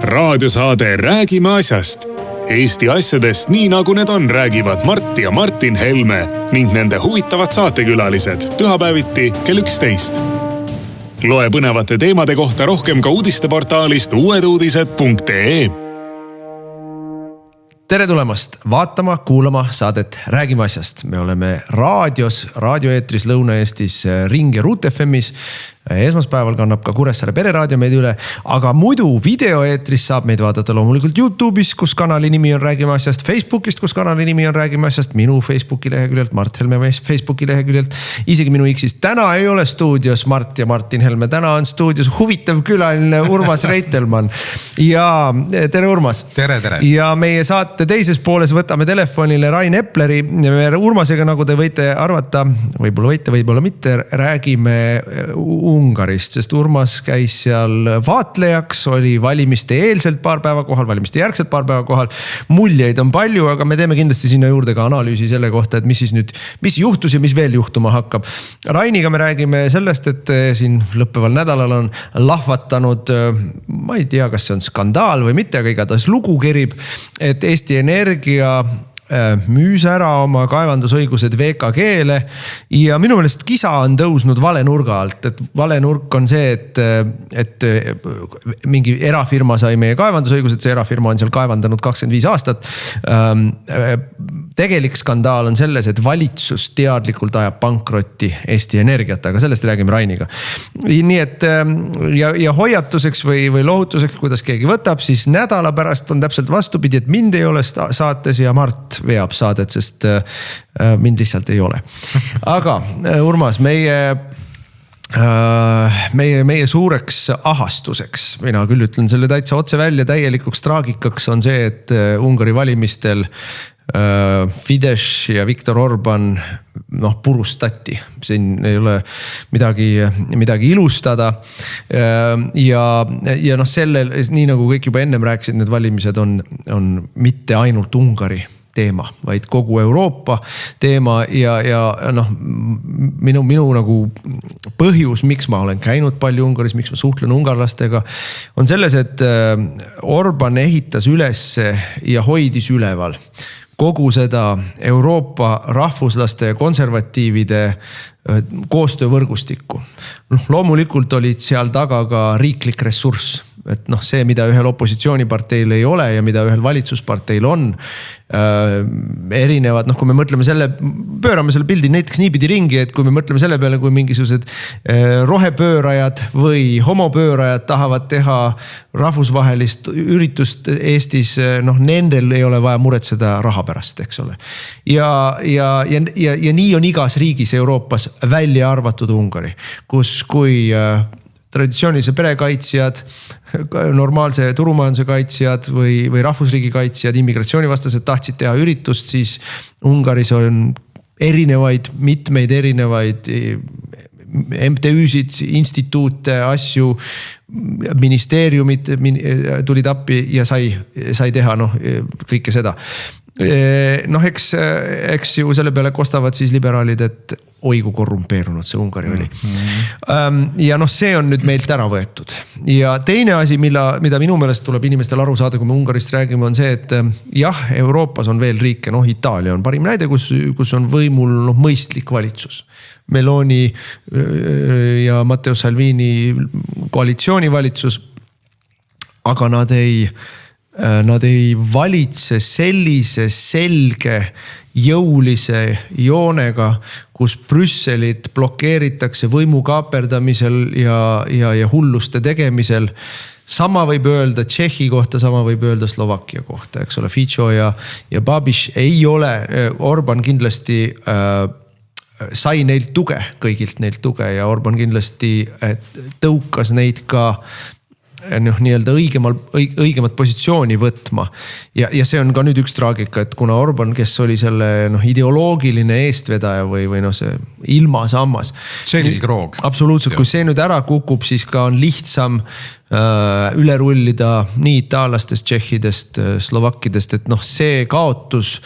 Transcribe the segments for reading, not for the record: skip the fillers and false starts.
Raadiosaade Räägime asjast. Eesti asjadest nii nagu need on, räägivad Mart ja Martin Helme ning nende huvitavad saatekülalised pühapäeviti kell 11. Loe põnevate teemade kohta rohkem ka uudisteportaalist uueduudised.ee. Tere tulemast vaatama, kuulama saadet Räägime asjast. Me oleme raadioeetris Lõuna-Eestis Ring ja Ruut FM'is. Esmaspäeval kannab ka Kuressaare Pereraadio meid üle, aga muidu videoeetris saab meid vaadata loomulikult YouTube'is, kus kanali nimi on Räägime asjast, Facebookist, kus kanali nimi on Räägime asjast, minu Facebooki leheküljelt, Mart Helme Facebooki leheküljelt, isegi minu X-ist. Täna ei ole stuudios Mart ja Martin Helme, täna on stuudios huvitav külaline Urmas Reitelmann. Ja tere Urmas. Tere. Ja meie saate teises pooles võtame telefonile Rain Epleri. Urmasega, nagu te võite arvata, võib-olla mitte, räägime Ungarist, sest Urmas käis seal vaatlejaks, oli valimiste eelselt paar päeva kohal, valimiste järgselt paar päeva kohal. Muljeid on palju, aga me teeme kindlasti sinna juurde ka analüüsi selle kohta, et mis juhtus ja mis veel juhtuma hakkab. Rainiga me räägime sellest, et siin lõppeval nädalal on lahvatanud, ma ei tea, kas see on skandaal või mitte, aga igatahes lugu kerib, et Eesti Energia müüs ära oma kaevandusõigused VKG-le ja minu meelest kisa on tõusnud vale nurga alt, et vale nurk on see, et mingi erafirma sai meie kaevandusõigused, see erafirma on seal kaevandanud 25 aastat. Tegelik skandaal on selles, et valitsus teadlikult ajab pankrotti Eesti Energiat, aga sellest räägime Rainiga. Nii et ja hoiatuseks või lohutuseks, kuidas keegi võtab, siis nädala pärast on täpselt vastupidi, et mind ei ole saates ja Mart veab saadet, sest mind lihtsalt ei ole. Aga Urmas, meie suureks ahastuseks, mina küll ütlen selle täitsa otse välja, täielikuks traagikaks on see, et Ungari valimistel Fidesz ja Viktor Orban purustati. Siin ei ole midagi ilustada. Ja sellel, nii nagu kõik juba ennem rääkisid, need valimised on mitte ainult Ungari teema, vaid kogu Euroopa teema ja minu nagu põhjus, miks ma olen käinud palju Ungaris, miks ma suhtlen ungarlastega, on selles, et Orban ehitas üles ja hoidis üleval kogu seda Euroopa rahvuslaste ja konservatiivide koostöövõrgustikku. Loomulikult olid seal taga ka riiklik ressurss. Et see, mida ühel opositsiooniparteil ei ole ja mida ühel valitsusparteil on, erinevad, kui me mõtleme pöörame selle pildi näiteks niipidi ringi, et kui me mõtleme selle peale, kui mingisugused rohepöörajad või homopöörajad tahavad teha rahvusvahelist üritust Eestis, nendel ei ole vaja muretseda raha pärast, eks ole. Ja nii on igas riigis Euroopas välja arvatud Ungari, kui traditsioonilise perekaitsjad, normaalse turumajanduse kaitsjad või rahvusriigi kaitsjad, immigratsioonivastased tahtsid teha üritust, siis Ungaris on mitmeid erinevaid MTÜ-sid, instituute, asju, ministeeriumid tulid appi ja sai teha kõike seda. Eks ju selle peale kostavad siis liberaalid, et oigu korrumpeerunud see Ungari oli. Ja see on nüüd meilt ära võetud. Ja teine asi, mida minu meelest tuleb inimestel aru saada, kui me Ungarist räägime, on see, et jah, Euroopas on veel riike, Itaalia on parim näide, kus on võimul mõistlik valitsus. Meloni ja Matteo Salvini koalitsioonivalitsus, aga nad ei valitse sellise selge jõulise joonega, kus Brüsselit blokeeritakse võimu kaaperdamisel ja hulluste tegemisel. Sama võib öelda Tšehhi kohta, sama võib öelda Slovakkia kohta, eks ole, Fico ja Babiš ei ole, Orban kindlasti sai neilt tuge, kõigilt neilt tuge ja Orban kindlasti tõukas neid ka nii-öelda õigemat positsiooni võtma. Ja see on ka nüüd üks traagika, et kuna Orban, kes oli selle ideoloogiline eestvedaja või see ilmasammas. Selgroog. Absoluutselt, kui see nüüd ära kukub, siis ka on lihtsam üle rullida nii itaallastest, tšehhidest, slovakkidest, et see kaotus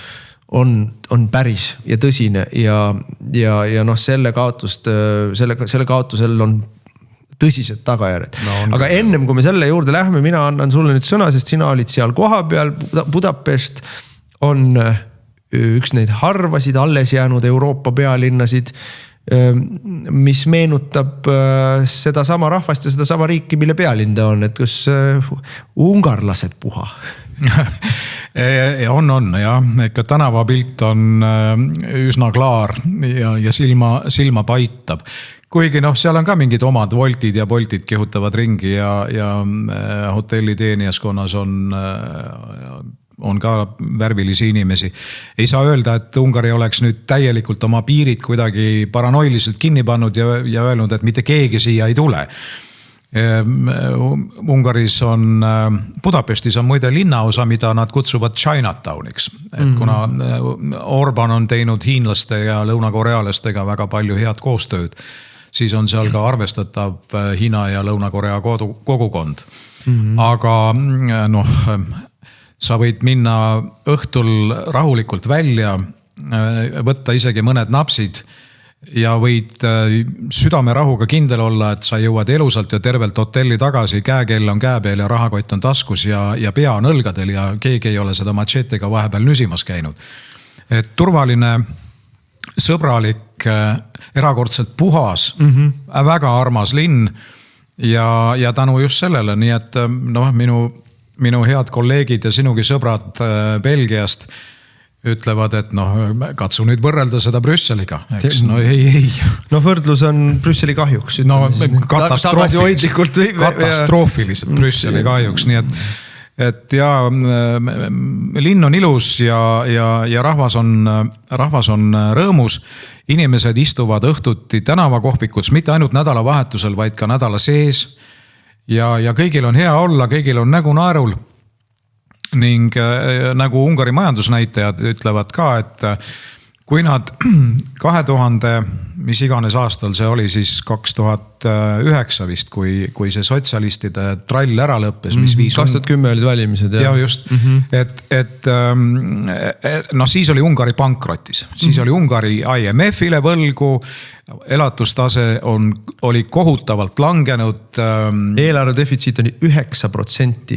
on päris ja tõsine ja selle kaotusel on tõsised tagajärjed. Aga ennem kui me selle juurde lähme, mina annan sulle nüüd sõna, sest sina olid seal koha peal. Budapest on üks neid harvasid alles jäänud Euroopa pealinnasid, mis meenutab seda sama rahvast ja seda sama riiki, mille pealinn ta on, et kus ungarlased puha. On jah, ikka tänavapilt on üsna klaar ja silma paitab. Kuigi seal on ka mingid omad voltid ja boltid kihutavad ringi ja hotelliteenijaskonnas on ka värvilisi inimesi. Ei saa öelda, et Ungari oleks nüüd täielikult oma piirid kuidagi paranoiliselt kinni pannud ja öelnud, et mitte keegi siia ei tule. Ungaris on, Budapestis on muide linnaosa, mida nad kutsuvad Chinatowniks. Et kuna Orban on teinud hiinlaste ja lõunakorealastega väga palju head koostööd, siis on seal ka arvestatav Hiina ja Lõuna-Korea kogukond. Aga sa võid minna õhtul rahulikult välja, võtta isegi mõned napsid ja võid südamerahuga kindel olla, et sa jõuad elusalt ja tervelt hotelli tagasi, käekell on käe peal ja rahakott on taskus ja pea on õlgadel ja keegi ei ole seda machetega vahepeal nüsimas käinud. Et turvaline, sõbralik, erakordselt puhas, väga armas linn ja tänu just sellele, nii et minu head kolleegid ja sinugi sõbrad Belgiast ütlevad, et katsu nüüd võrrelda seda Brüsseliga. Eks? Ei. Võrdlus on Brüsseli kahjuks. Katastroofiliselt Brüsseli kahjuks. Nii et linn on ilus ja rahvas on rõõmus. Inimesed istuvad õhtuti tänavakohvikus, mitte ainult nädalavahetusel, vaid ka nädala sees. Ja kõigil on hea olla, kõigil on nägu naerul ning nagu Ungari majandusnäitajad ütlevad ka, et kui nad 2000, mis iganes aastal see oli, siis 2009 vist, kui see sotsialistide trall ära lõppes, mis 2010 olid valimised. Ja just, siis oli Ungari pankrotis, siis oli Ungari IMF-ile võlgu, elatustase oli kohutavalt langenud. Eelarve defitsiit oli 9%.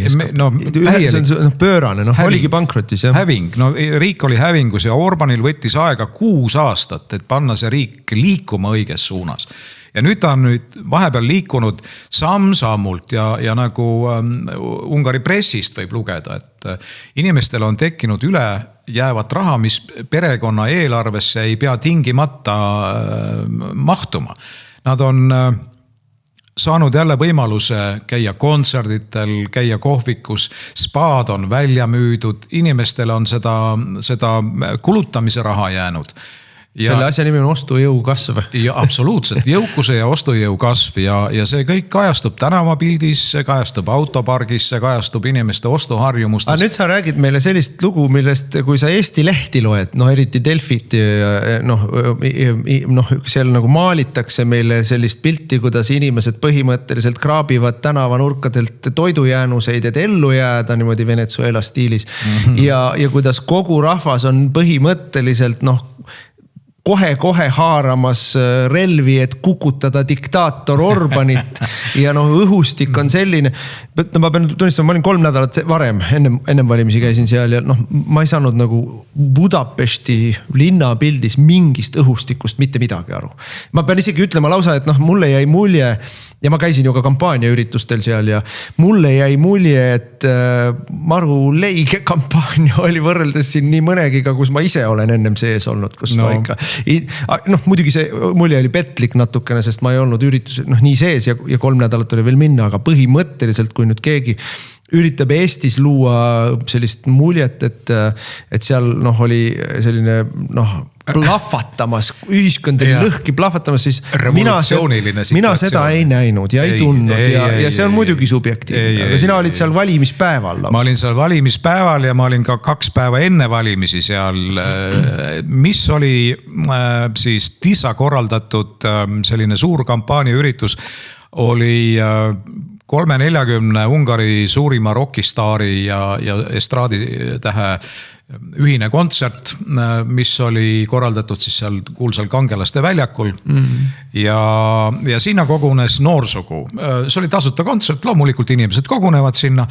Pöörane, oligi pankrotis. Häving, riik oli hävingus ja Orbanil võttis aega 6 aastat, et panna see riik liikuma õiges suunas. Ja nüüd ta on vahepeal liikunud samm-sammult ja nagu Ungari pressist võib lugeda, et inimestel on tekkinud üle jäävat raha, mis perekonna eelarvesse ei pea tingimata mahtuma. Nad on saanud jälle võimaluse käia kontserditel, käia kohvikus, spaad on välja müüdud, inimestel on seda kulutamise raha jäänud. Selle asja nimi on ostujõu kasv. Ja absoluutselt, jõukuse ja ostujõu kasv ja see kõik kajastub tänavapildis, see kajastub autopargis, see kajastub inimeste ostuharjumustes. Aga nüüd sa räägid meile sellist lugu, millest kui sa Eesti lehti loed, eriti Delfit, seal nagu maalitakse meile sellist pilti, kuidas inimesed põhimõtteliselt kraabivad tänavanurkadelt toidujäänuseid, et ellu jääda niimoodi Venezuela stiilis. Ja kuidas kogu rahvas on põhimõtteliselt kohe haaramas relvi, et kukutada diktaator Orbanit ja õhustik on selline. Ma pean tunnistama, ma olin 3 nädalat varem, ennem valimisi käisin seal ja ma ei saanud nagu Budapesti linnapildis mingist õhustikust mitte midagi aru. Ma pean isegi ütlema lausa, et mulle jäi mulje ja ma käisin ju ka kampaaniaüritustel seal ja mulle jäi mulje, et maru leige kampaania oli võrreldes siin nii mõnegiga, kus ma ise olen ennem sees olnud, kus ikka muidugi see mulje oli petlik natukene, sest ma ei olnud üritus nii sees ja 3 nädalat oli veel minna, aga põhimõtteliselt kui nüüd keegi üritab Eestis luua sellist muljet, et seal oli selline plahvatamas, ühiskond oli lõhki plahvatamas, siis mina seda ei näinud ja ei tundnud ja see on muidugi subjektiivne, aga sina olid seal valimispäeval. Ma olin seal valimispäeval ja ma olin ka 2 päeva enne valimisi seal, mis oli siis Tissa korraldatud selline suur kampaaniaüritus, oli 30-40 Ungari suurima rokistaari ja estraaditähe ühine kontsert, mis oli korraldatud siis seal kuulsal Kangelaste väljakul. Ja sinna kogunes noorsugu. See oli tasuta kontsert, loomulikult inimesed kogunevad sinna.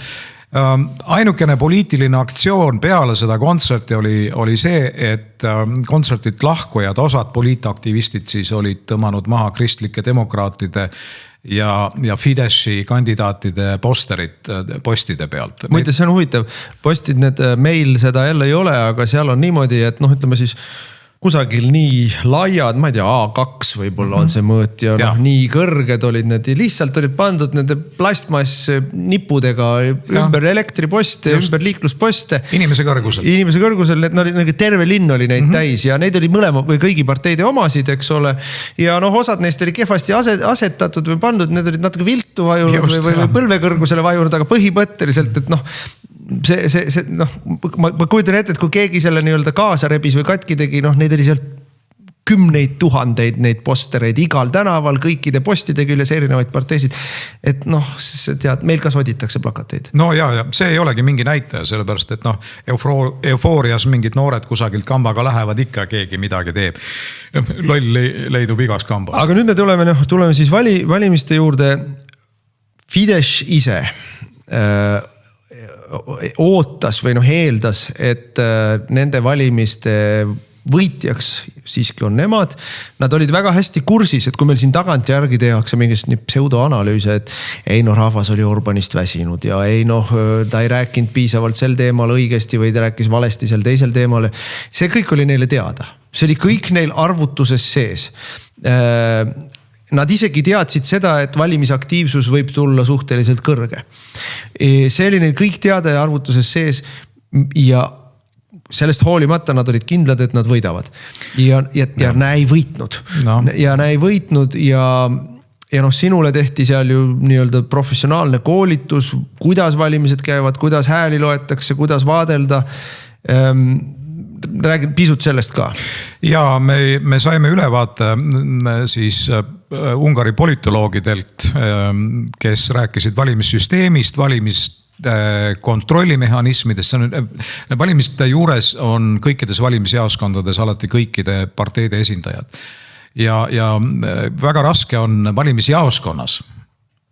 Ainukene poliitiline aktsioon peale seda kontserti oli see, et kontsertit lahkujad, osad poliitaktivistid siis olid tõmmanud maha kristlike demokraatide ja Fideszi kandidaatide posterid postide pealt. Muide, see on huvitav. Postid need meil seda jälle ei ole, aga seal on niimoodi, et ütleme siis kusagil nii laiad, ma ei tea, A2 võib-olla on see mõõt ja nii kõrged olid need ja lihtsalt olid pandud nende plastmass nippudega ümber elektriposte, ümber liiklusposte. Inimese kõrgusel. Inimese kõrgusel, nagu terve linn oli neid täis ja neid oli mõlema või kõigi parteide omasid, eks ole. Ja osad neist oli kehvasti asetatud või pandud, need olid natuke viltu vajunud või põlvekõrgusele vajunud, aga põhimõtteliselt, et ma kujutan ette, et kui keegi selle nii-öelda kaasa rebis või katki tegi, neid oli sealt 10 000 neid postereid igal tänaval, kõikide postide küljes erinevaid parteisid. Et tead, meil ka soditakse plakateid. No ja see ei olegi mingi näitaja, sellepärast, et eufoorias mingid noored kusagilt kambaga lähevad, ikka keegi midagi teeb. Loll leidub igas kambas. Aga nüüd me tuleme siis valimiste juurde. Fidesz ise ootas või eeldas, et nende valimiste võitjaks siiski on nemad. Nad olid väga hästi kursis, et kui meil siin tagantjärgi tehakse mingist pseudoanalüüse, et ei rahvas oli Orbanist väsinud ja ei ta ei rääkinud piisavalt sel teemal õigesti või ta rääkis valesti sel teisel teemal. See kõik oli neile teada. See oli kõik neil arvutuses sees. Nad isegi teadsid seda, et valimisaktiivsus võib tulla suhteliselt kõrge. See oli neil kõik teada ja arvutuses sees ja sellest hoolimata nad olid kindlad, et nad võidavad. Ja näe võitnud. Ja näe võitnud ja sinule tehti seal ju nii-öelda professionaalne koolitus, kuidas valimised käivad, kuidas hääli loetakse, kuidas vaadelda. Räägin pisut sellest ka. Ja me saime ülevaate siis Ungari politoloogidelt, kes rääkisid valimissüsteemist, kontrollimehhanismidest. Valimiste juures on kõikides valimisjaoskondades alati kõikide parteide esindajad. Ja väga raske on valimisjaoskonnas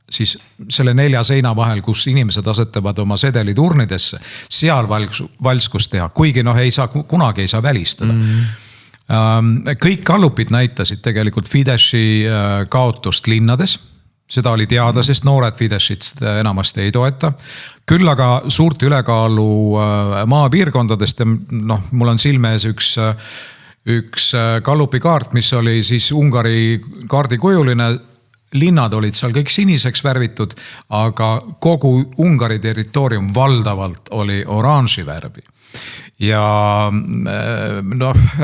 siis selle 4 seina vahel, kus inimesed asetavad oma sedelid urnidesse, seal valskust teha, kuigi kunagi ei saa välistada. Kõik gallupid näitasid tegelikult Fideszi kaotust linnades. Seda oli teada, sest noored Fideszit enamasti ei toeta. Küll aga suurt ülekaalu maapiirkondadest, mul on silme ees üks gallupi kaart, mis oli siis Ungari kaardikujuline. Linnad olid seal kõik siniseks värvitud, aga kogu Ungari territoorium valdavalt oli oranži värvi. Ja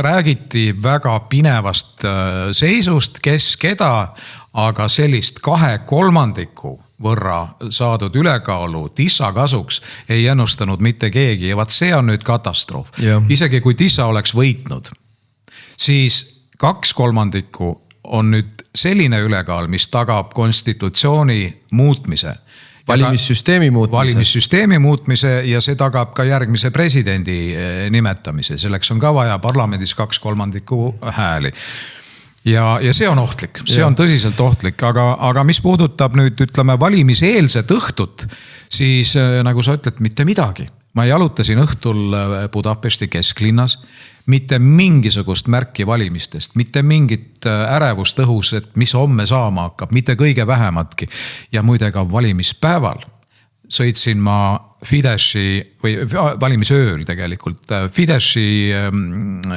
räägiti väga pinevast seisust, kes keda, aga sellist 2/3 võrra saadud ülekaalu Tissa kasuks ei ennustanud mitte keegi ja see on nüüd katastroof. Isegi kui Tissa oleks võitnud, siis 2/3 on nüüd selline ülekaal, mis tagab konstitutsiooni muutmise. Valimissüsteemi muutmise ja see tagab ka järgmise presidendi nimetamise. Selleks on ka vaja parlamendis 2/3 hääli. Ja see on ohtlik, see on tõsiselt ohtlik, aga mis puudutab nüüd ütleme valimiseelset õhtut, siis nagu sa ütled, mitte midagi. Ma jalutasin õhtul Budapesti kesklinnas, mitte mingisugust märki valimistest, mitte mingit ärevust õhus, et mis homme saama hakkab, mitte kõige vähematki. Ja muide ka valimispäeval sõitsin ma Fideszi või valimisööl tegelikult. Fideszi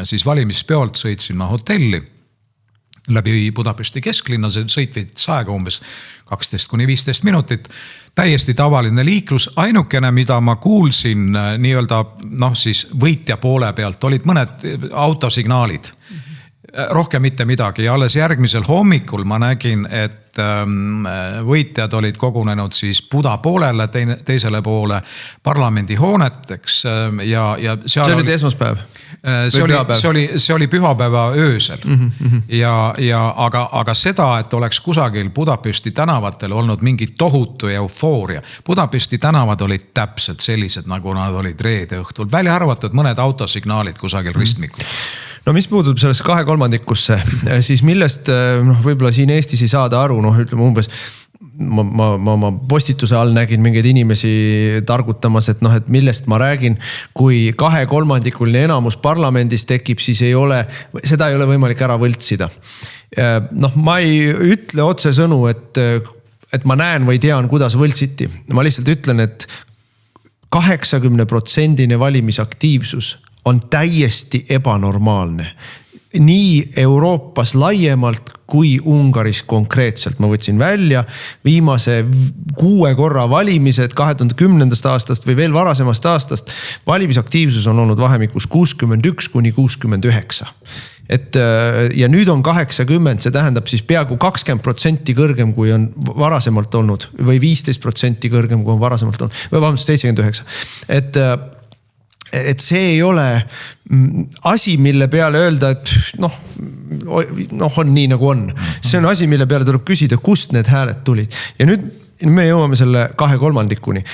siis valimispeolt sõitsin ma hotelli läbi Budapesti kesklinna, sõitvid aega umbes 12-15 minutit. Täiesti tavaline liiklus, ainukene, mida ma kuulsin nii-öelda siis võitja poole pealt, olid mõned autosignaalid. Rohkem mitte midagi ja alles järgmisel hommikul ma nägin, et võitjad olid kogunenud siis Buda poolele, teisele poole parlamendi hooneteks. See oli esmaspäev? see oli pühapäeva öösel aga seda, et oleks kusagil Budapesti tänavatel olnud mingi tohutu eufooria. Budapesti tänavad olid täpselt sellised, nagu nad olid reede õhtul, välja arvatud mõned autosignaalid kusagil ristmikul. No mis puudub sellest 2/3, siis millest võib-olla siin Eestis ei saada aru, ütleme umbes ma oma postituse all nägin mingeid inimesi targutamas, et et millest ma räägin, kui 2/3 enamus parlamendis tekib, siis seda ei ole võimalik ära võltsida. Ma ei ütle otsesõnu, et ma näen või tean, kuidas võltsiti. Ma lihtsalt ütlen, et 80% valimisaktiivsus on täiesti ebanormaalne. Nii Euroopas laiemalt kui Ungaris konkreetselt. Ma võtsin välja viimase 6 korra valimised 2010. aastast või veel varasemast aastast. Valimisaktiivsus on olnud vahemikus 61–69. Ja nüüd on 80, see tähendab siis peaaegu 20% kõrgem, kui on varasemalt olnud või 15% kõrgem, kui on varasemalt olnud või vabandust 79. Et see ei ole asi, mille peale öelda, et on nii nagu on. See on asi, mille peale tuleb küsida, kust need hääled tulid. Ja nüüd me jõuame selle 2/3.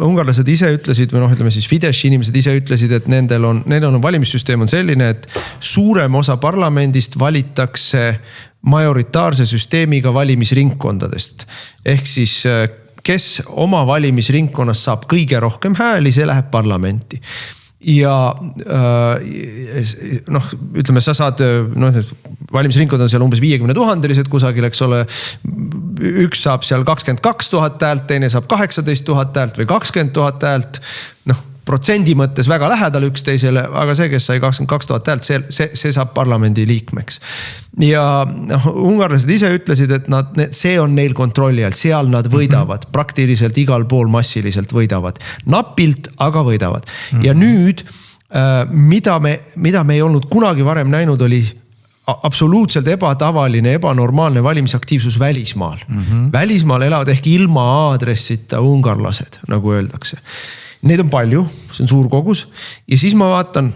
Ungarlased ise ütlesid, või ütleme siis Fideszi inimesed ise ütlesid, et neil on valimissüsteem on selline, et suurem osa parlamendist valitakse majoritaarse süsteemiga valimisringkondadest. Ehk siis kes oma valimisringkonnas saab kõige rohkem hääli, see läheb parlamenti. Ja ütleme, sa saad, valimisringkond on seal umbes 50 000 kusagil, eks ole. Üks saab seal 22 000 häält, teine saab 18 000 häält või 20 000 häält. Protsendi mõttes väga lähedal üksteisele, aga see, kes sai 22 000 häält, see saab parlamendi liikmeks. Ja ungarlased ise ütlesid, et see on neil kontrolli all, seal nad võidavad, praktiliselt igal pool massiliselt võidavad. Napilt, aga võidavad. Ja nüüd, mida me ei olnud kunagi varem näinud, oli absoluutselt ebatavaline, ebanormaalne valimisaktiivsus välismaal. Välismaal elavad ehk ilma aadressita ungarlased, nagu öeldakse. Neid on palju, see on suur kogus ja siis ma vaatan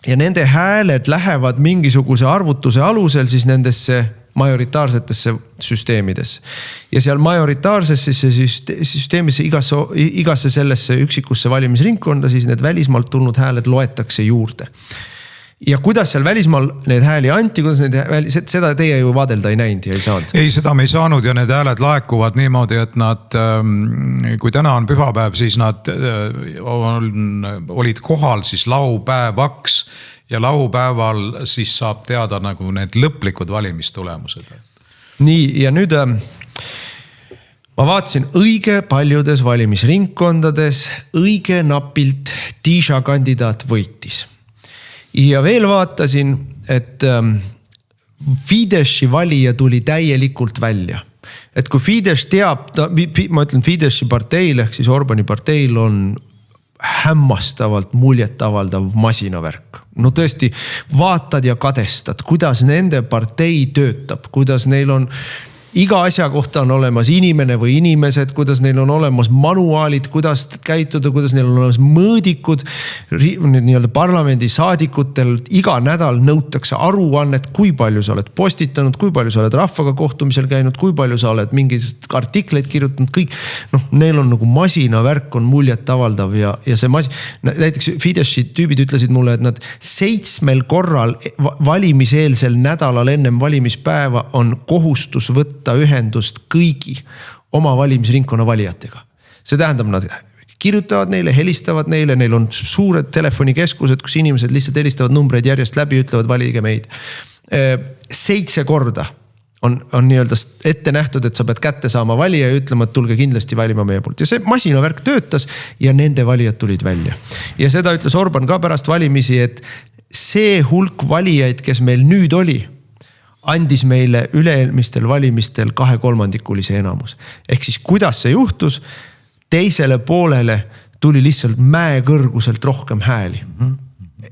ja nende hääled lähevad mingisuguse arvutuse alusel siis nendesse majoritaarsetesse süsteemidesse. Ja seal majoritaarsesse süsteemisse igasse sellesse üksikusse valimisringkonda siis need välismaalt tulnud hääled loetakse juurde. Ja kuidas seal välismaal need hääli anti, seda teie ju vaadelda ei näinud ja ei saanud? Ei, seda me ei saanud ja need hääled laekuvad niimoodi, et nad, kui täna on pühapäev, siis nad olid kohal siis laupäevaks ja laupäeval siis saab teada nagu need lõplikud valimistulemused. Nii, ja nüüd ma vaatasin õige paljudes valimisringkondades, õige napilt Tisha kandidaat võitis. Ja veel vaatasin, et Fideszi valija tuli täielikult välja. Et kui Fidesz teab, ma ütlen Fideszi parteil, ehk siis Orbani parteil on hämmastavalt muljetavaldav masinavärk. No tõesti, vaatad ja kadestad, kuidas nende partei töötab, kuidas neil on iga asja kohta on olemas inimene või inimesed, kuidas neil on olemas manuaalid, kuidas käituda, kuidas neil on olemas mõõdikud, nii-öelda parlamendi saadikutel iga nädal nõutakse aruannet, kui palju sa oled postitanud, kui palju sa oled rahvaga kohtumisel käinud, kui palju sa oled mingeid artikleid kirjutanud, kõik. Neil on nagu masinavärk on muljetavaldav ja see näiteks Fideszi tüübid ütlesid mulle, et nad 7 korral valimiseelsel nädalal ennem valimispäeva on kohustus võtta ühendust kõigi oma valimisringkonna valijatega. See tähendab, nad kirjutavad neile, helistavad neile, neil on suured telefonikeskused, kus inimesed lihtsalt helistavad numbreid järjest läbi, ütlevad valige meid. 7 korda on nii-öelda ette nähtud, et sa pead kätte saama valija ja ütlema, et tulge kindlasti valima meie poolt. Ja see masinavärk töötas ja nende valijad tulid välja. Ja seda ütles Orban ka pärast valimisi, et see hulk valijaid, kes meil nüüd oli, andis meile üle-eelmistel valimistel 2/3 enamus. Ehk siis kuidas see juhtus, teisele poolele tuli lihtsalt mäe kõrguselt rohkem hääli.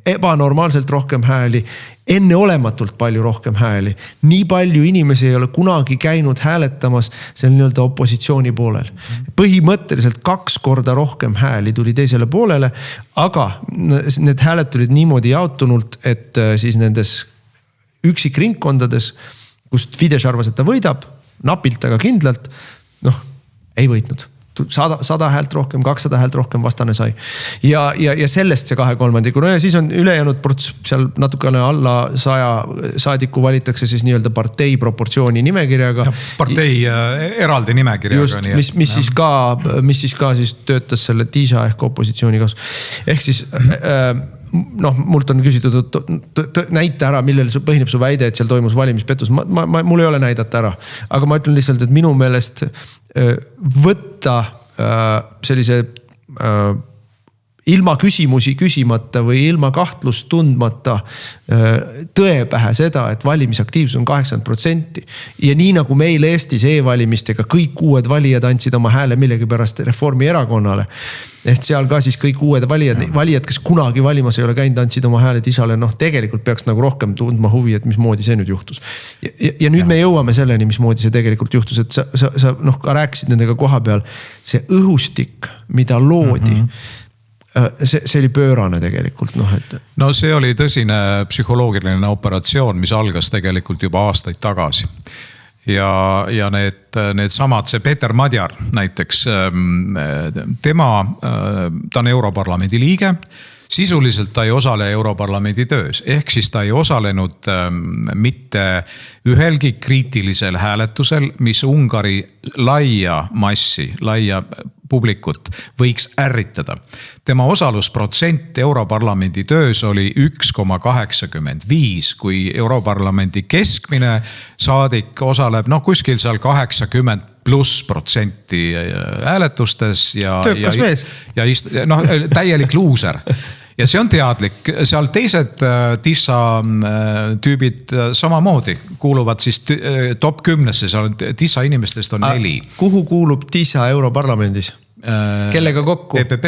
ebanormaalselt rohkem hääli, enneolematult palju rohkem hääli. Nii palju inimesi ei ole kunagi käinud hääletamas seal nii-öelda opositsiooni poolel. Põhimõtteliselt 2 korda rohkem hääli tuli teisele poolele, aga need hääled tulid niimoodi jaotunult, et siis nendes üksikringkondades, kust Fidesz arvas, et ta võidab, napilt, aga kindlalt, ei võitnud. 100 häält rohkem, 200 häält rohkem vastane sai. Ja sellest see 2/3. Ja siis on ülejäänud seal natukene alla 100 saadiku valitakse siis nii-öelda partei proportsiooni nimekirjaga. Partei eraldi nimekirjaga. Just, mis siis ka siis töötas selle Tisha ehk opositsiooni kasu. Ehk siis mult on küsitud, näita ära, millel põhineb su väide, et seal toimus valimispettus. Mul ei ole näidata ära. Aga ma ütlen lihtsalt, et minu meelest võtta sellise ilma küsimusi küsimata või ilma kahtlust tundmata tõe pähe seda, et valimisaktiivsus on 80%. Ja nii nagu meil Eestis e-valimistega kõik uued valijad andsid oma hääle millegi pärast Reformierakonnale. Ehk seal ka siis kõik uued valijad, kes kunagi valimas ei ole käinud, andsid oma hääle Tisale. Tegelikult peaks nagu rohkem tundma huvi, et mismoodi see nüüd juhtus. Ja nüüd me jõuame selleni, mismoodi see tegelikult juhtus. Et sa ka rääkisid nendega koha peal. See õhustik, mida loodi, see oli pöörane tegelikult. No see oli tõsine psühholoogiline operatsioon, mis algas tegelikult juba aastaid tagasi. Ja need samad, see Peeter Madjar näiteks, ta on Europarlamendi liige, sisuliselt ta ei osale Europarlamendi töös, ehk siis ta ei osalenud mitte ühelgi kriitilisel hääletusel, mis Ungari laia massi, laia publikut võiks ärritada. Tema osalusprotsent Europarlamendi töös oli 1,85, kui Europarlamendi keskmine saadik osaleb kuskil seal 80+% hääletustes ja täielik luuser. Ja see on teadlik, seal teised Tisha tüübid samamoodi kuuluvad siis top 10, seal Tisha inimestest on 4. Kuhu kuulub Tisha Europarlamendis? Kellega kokku? EPP.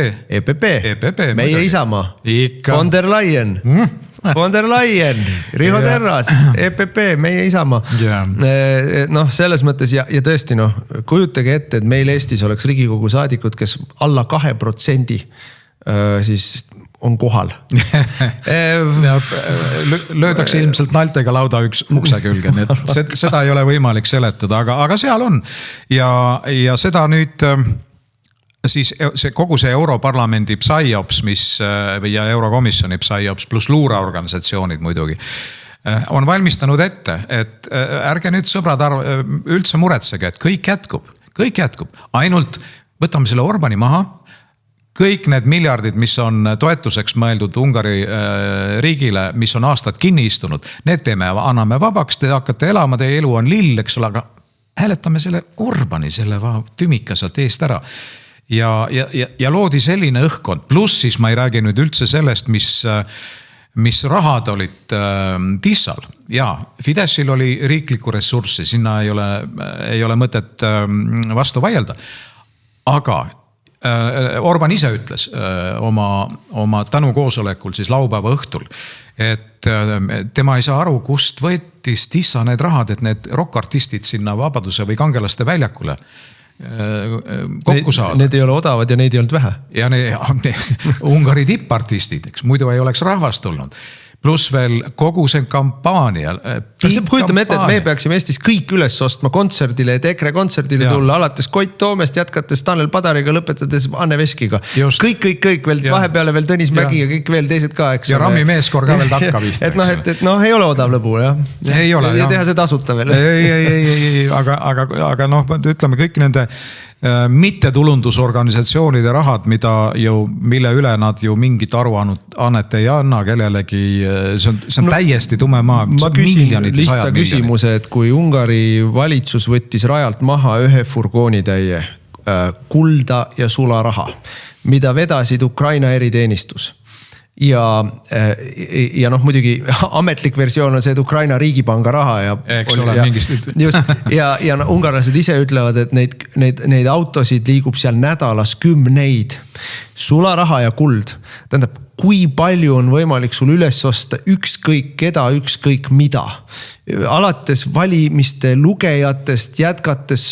Meie Isamaa. Von der Leyen. Riho Terras, EPP, meie Isamaa. Selles mõttes ja tõesti kujutage ette, et meil Eestis oleks Riigikogu saadikud, kes alla 2% siis on kohal. Löödakse ilmselt naeltega lauda üks ukse külge, nii et seda ei ole võimalik seletada, aga seal on. Ja seda nüüd siis kogu see Europarlamendi PSYOPS, ja Eurokomisjoni PSYOPS pluss luureorganisatsioonid muidugi, on valmistanud ette, et ärge nüüd sõbrad üldse muretsege, et kõik jätkub. Ainult võtame selle Orbani maha. Kõik need miljardid, mis on toetuseks mõeldud Ungari riigile, mis on aastad kinni istunud, need anname vabaks, te hakkate elama, teie elu on lill, eks ole, aga hääletame selle Orbani, selle tümika sealt eest ära. Ja loodi selline õhkkond, pluss siis ma ei räägi nüüd üldse sellest, mis rahad olid Tishal. Ja Fideszil oli riiklikku ressurssi, sinna ei ole mõtet vastu vaielda. Aga Orban ise ütles oma tänukoosolekul siis laupäeva õhtul, et tema ei saa aru, kust võttis Tisha need rahad, et need rockartistid sinna Vabaduse või Kangelaste väljakule kokku saada. Need ei ole odavad ja neid ei olnud vähe. Ja Ungari tippartistid, eks muidu ei oleks rahvast tulnud. Pluss veel kogu see kampaania. Kujutame ette, et me peaksime Eestis kõik üles ostma kontserdile, et EKRE kontserdile tulla, alates Koit Toomest, jätkates Tanel Padariga, lõpetades Anne Veskiga. Kõik veel, vahepeale veel Tõnis Mägi ja kõik veel teised ka, eks. Ja Rami Meeskor ka veel takka vihta. Et ei ole odav lõbu, jah. Ei ole, ja teha see tasuta veel. Ei, aga ütleme kõik nende mittetulundusorganisatsioonide rahad, mille üle nad ju mingit aruannet ei anna kellelegi, see on täiesti tume maa. Ma küsin lihtsa küsimuse, et kui Ungari valitsus võttis rajalt maha ühe furgoonitäie kulda ja sularaha, mida vedasid Ukraina eriteenistus ja noh, muidugi ametlik versioon on see, et Ukraina riigipanga raha ja. Eks ole, mingist. Just, ja no, ungarlased ise ütlevad, et neid autosid liigub seal nädalas 10 sularaha ja kuld. Tähendab, kui palju on võimalik sul üles osta ükskõik keda, ükskõik mida. Alates valimiste lugejatest, jätkates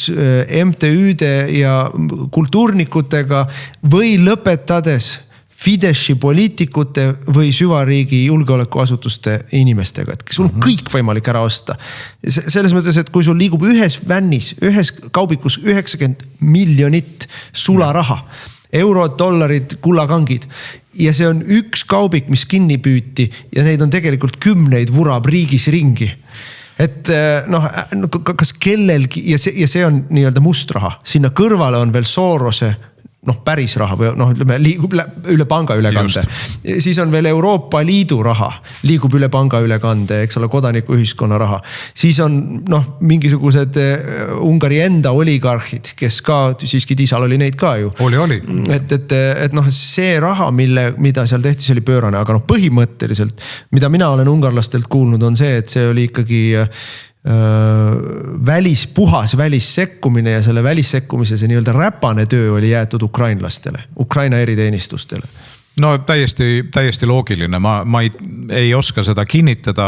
MTÜ-de ja kultuurnikutega või lõpetades Fideszi poliitikute või süvariigi julgeolekuasutuste inimestega. Et sul on kõik võimalik ära osta. Selles mõttes, et kui sul liigub ühes vännis, ühes kaubikus 90 miljonit sularaha, eurod, dollarid, kullakangid. Ja see on üks kaubik, mis kinni püüti ja neid on tegelikult 10 vurab riigis ringi. Et noh, kas kellelgi, ja see on nii-öelda must raha. Sinna kõrvale on veel Sorose päris raha või ütleme, liigub üle panga ülekande. Siis on veel Euroopa Liidu raha, liigub üle panga ülekande, eks ole, kodaniku ühiskonna raha. Siis on mingisugused Ungari enda oligarhid, kes ka, siiski Tiisal oli neid ka ju. Oli. Et see raha, mida seal tehti, see oli pöörane, aga põhimõtteliselt, mida mina olen ungarlastelt kuulnud, on see, et see oli ikkagi puhas välissekkumine ja selle välissekkumise see nii-öelda räpane töö oli jäetud ukrainlastele, Ukraina eriteenistustele. No täiesti loogiline, ma ei oska seda kinnitada,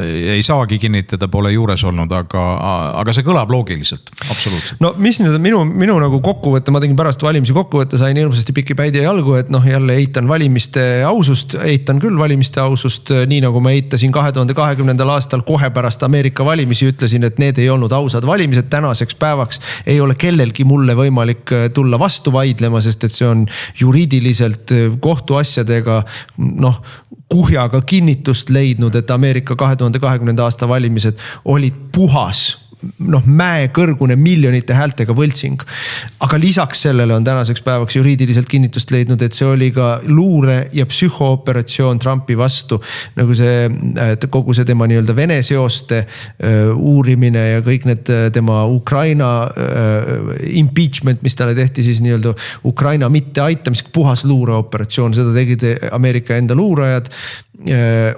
ei saagi kinnitada, pole juures olnud, aga see kõlab loogiliselt, absoluutselt. No mis nüüd on minu nagu kokkuvõtte, ma tegin pärast valimisi kokkuvõtte, sain hirmsasti pikki päid ja jalgu, et jälle eitan valimiste ausust, eitan küll valimiste ausust, nii nagu ma eitasin 2020. aastal kohe pärast Ameerika valimisi, ütlesin, et need ei olnud ausad valimised, tänaseks päevaks ei ole kellelgi mulle võimalik tulla vastu vaidlema, sest et see on juriidiliselt kohtuasjadega kuhjaga kinnitust leidnud, et Ameerika 2020. aasta valimised olid puhas mäekõrgune miljonite häältega võltsing. Aga lisaks sellele on tänaseks päevaks juriidiliselt kinnitust leidnud, et see oli ka luure ja psühhooperatsioon Trumpi vastu. Nagu see, kogu see tema nii-öelda Vene seoste uurimine ja kõik need tema Ukraina impeachment, mis talle tehti siis nii-öelda Ukraina mitte aitamiseks, puhas luureoperatsioon. Seda tegid Ameerika enda luurajad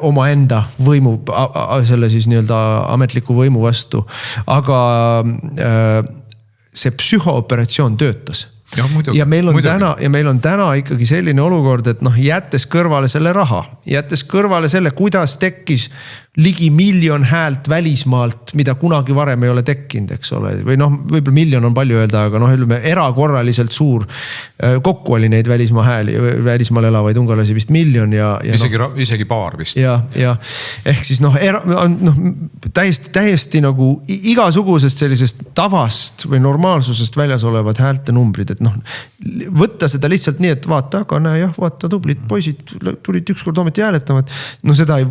oma enda võimu, selle siis nii-öelda ametliku võimu vastu. Aga see psühhooperatsioon töötas. Ja meil on täna ikkagi selline olukord, et jättes kõrvale selle raha, jättes kõrvale selle, kuidas tekkis ligi 1 miljon häält välismaalt, mida kunagi varem ei ole tekkinud, eks ole. Või võib-olla 1 miljon on palju öelda, aga ütleme erakorraliselt suur. Kokku oli neid välismaa hääli, välismaal elavaid ungarlasi vist 1 miljon ja isegi paar vist. Ja ehk siis täiesti nagu igasugusest sellisest tavast või normaalsusest väljas olevad häälte numbrid, et võtta seda lihtsalt nii, et vaata, aga näe jah, vaata tublid poisid tulid ükskord ometi hääletama, et seda ei,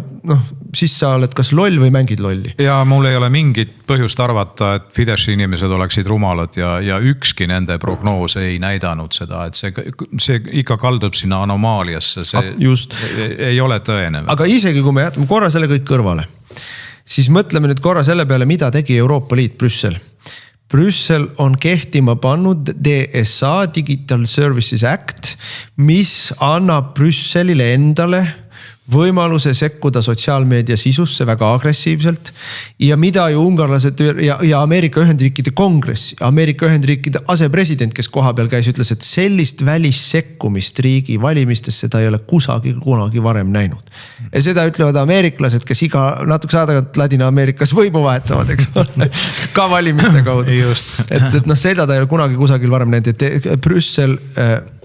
siis sa oled kas loll või mängid lolli. Ja mul ei ole mingit põhjust arvata, et Fideszi inimesed oleksid rumalad ja ükski nende prognoos ei näidanud seda, et see ikka kaldub sinna anomaaliasse, see ei ole tõene. Aga isegi kui me jätame korra selle kõik kõrvale, siis mõtleme nüüd korra selle peale, mida tegi Euroopa Liit Brüssel. Brüssel on kehtima pannud DSA, Digital Services Act, mis annab Brüsselile endale võimaluse sekkuda sotsiaalmeedia sisusse väga agressiivselt ja mida ju ungarlased ja Ameerika Ühendriikide kongress, Ameerika Ühendriikide asepresident, kes koha peal käis, ütles, et sellist välissekkumist riigi valimistesse ta ei ole kusagil kunagi varem näinud. Ja seda ütlevad ameeriklased, kes natuke saadagalt Ladina-Ameerikas võimu vahetavad, eks ole, ka valimiste kaudu. Et seda ta ei ole kunagi kusagil varem näinud, et Brüssel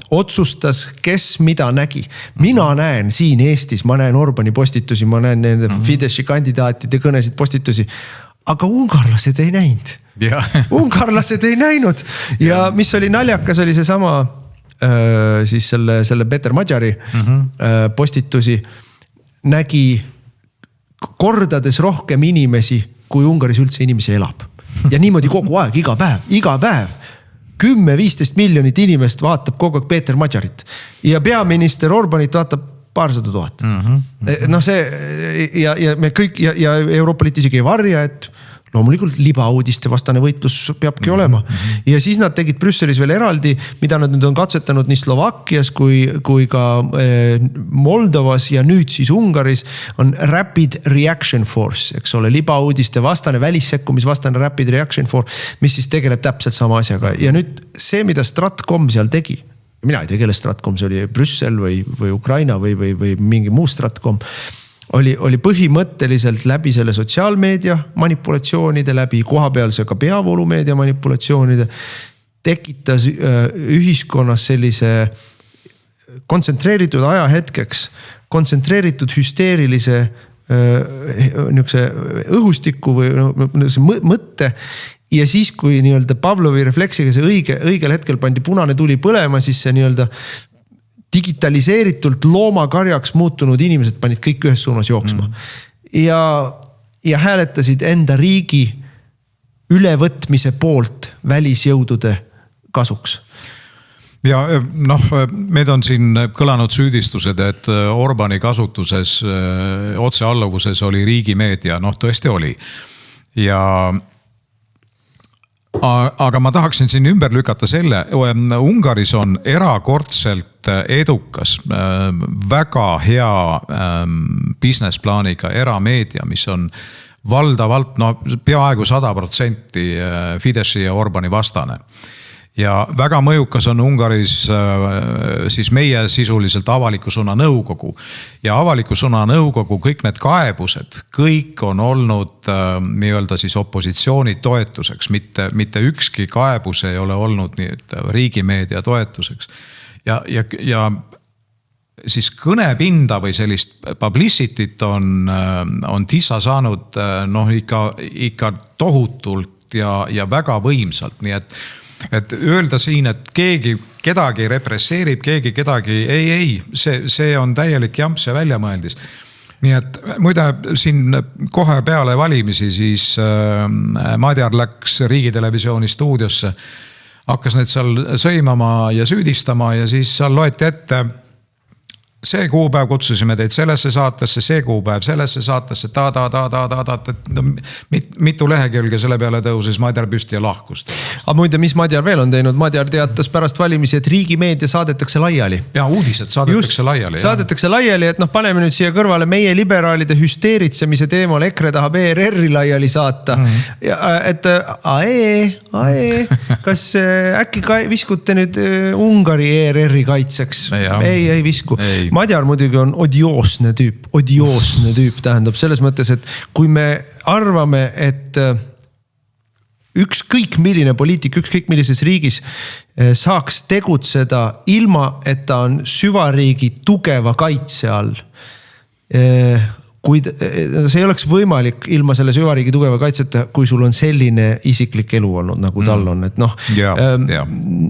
otsustas, kes mida nägi. Mina näen siin Eestis, ma näen Orbani postitusi, ma näen nende Fideszi kandidaatide kõnesid postitusi, aga ungarlased ei näinud. Ungarlased ei näinud. Ja mis oli naljakas, oli see sama siis selle Peter Madjari postitusi nägi kordades rohkem inimesi, kui Ungaris üldse inimesi elab. Ja niimoodi kogu aeg, iga päev. 10-15 miljonit inimest vaatab kogu aeg Peeter Madjarit ja peaminister Orbanit vaatab 200 000. See ja me kõik ja Euroopa Liit isegi ei varja, et loomulikult libauudiste vastane võitlus peabki olema. Ja siis nad tegid Brüsselis veel eraldi, mida nad nüüd on katsetanud nii Slovakkias kui ka Moldovas ja nüüd siis Ungaris on Rapid Reaction Force, eks ole, libauudiste vastane, välissekkumisvastane Rapid Reaction Force, mis siis tegeleb täpselt sama asjaga. Ja nüüd see, mida Stratcom seal tegi, mina ei tea, kelle Stratcom, see oli Brüssel või Ukraina või mingi muu Stratcom, oli põhimõtteliselt läbi selle sotsiaalmeedia manipulatsioonide, läbi kohapealse ka peavoolumeedia manipulatsioonide, tekitas ühiskonnas sellise kontsentreeritud ajahetkeks, kontsentreeritud hüsteerilise õhustiku või mõtte. Ja siis, kui nii-öelda Pavlovi refleksiga see õigel hetkel pandi punane tuli põlema, siis see nii-öelda digitaliseeritult loomakarjaks muutunud inimesed panid kõik ühes suunas jooksma. Ja hääletasid enda riigi ülevõtmise poolt välisjõudude kasuks. Ja meid on siin kõlanud süüdistused, et Orbani kasutuses otsealluvuses oli riigimeedia, tõesti oli. Aga ma tahaksin siin ümber lükata selle, Ungaris on erakordselt edukas, väga hea business plaaniga erameedia, mis on valdavalt peaaegu 100% Fideszi ja Orbani vastane. Ja väga mõjukas on Ungaris siis meie sisuliselt avaliku sõna nõukogu. Ja avaliku sõna nõukogu, kõik need kaebused, kõik on olnud nii-öelda siis opositsiooni toetuseks. Mitte ükski kaebus ei ole olnud riigimeedia toetuseks. Ja siis kõnepinda või sellist publicity't on TISA saanud ikka tohutult ja väga võimsalt. Nii et öelda siin, et keegi kedagi represseerib, keegi kedagi ei, see on täielik jamps ja väljamõeldis. Nii et muide siin kohe peale valimisi siis Madjar läks Riigitelevisiooni stuudiosse, hakkas need seal sõimama ja süüdistama ja siis seal loeti ette see kuupäev kutsusime teid sellesse saatesse, see kuupäev sellesse saatesse, mitu lehekülge selle peale tõusis Madjar püsti ja lahkust. Aga muide, mis Madjar veel on teinud? Madjar teatas pärast valimisi, et riigimeedia saadetakse laiali. Ja uudised saadetakse laiali. Saadetakse laiali, et paneme nüüd siia kõrvale meie liberaalide hüsteeritsemise teemal, EKRE tahab ERR-i laiali saata. Et kas äkki viskute nüüd Ungari ERR-i kaitseks? Ei visku. Madjar muidugi on odioosne tüüp tähendab selles mõttes, et kui me arvame, et ükskõik milline poliitik, ükskõik millises riigis saaks tegutseda ilma, et ta on süvariigi tugeva kaitse all, kuid see ei oleks võimalik ilma selle süvariigi tugeva kaitseta, kui sul on selline isiklik elu olnud, nagu tal on. Et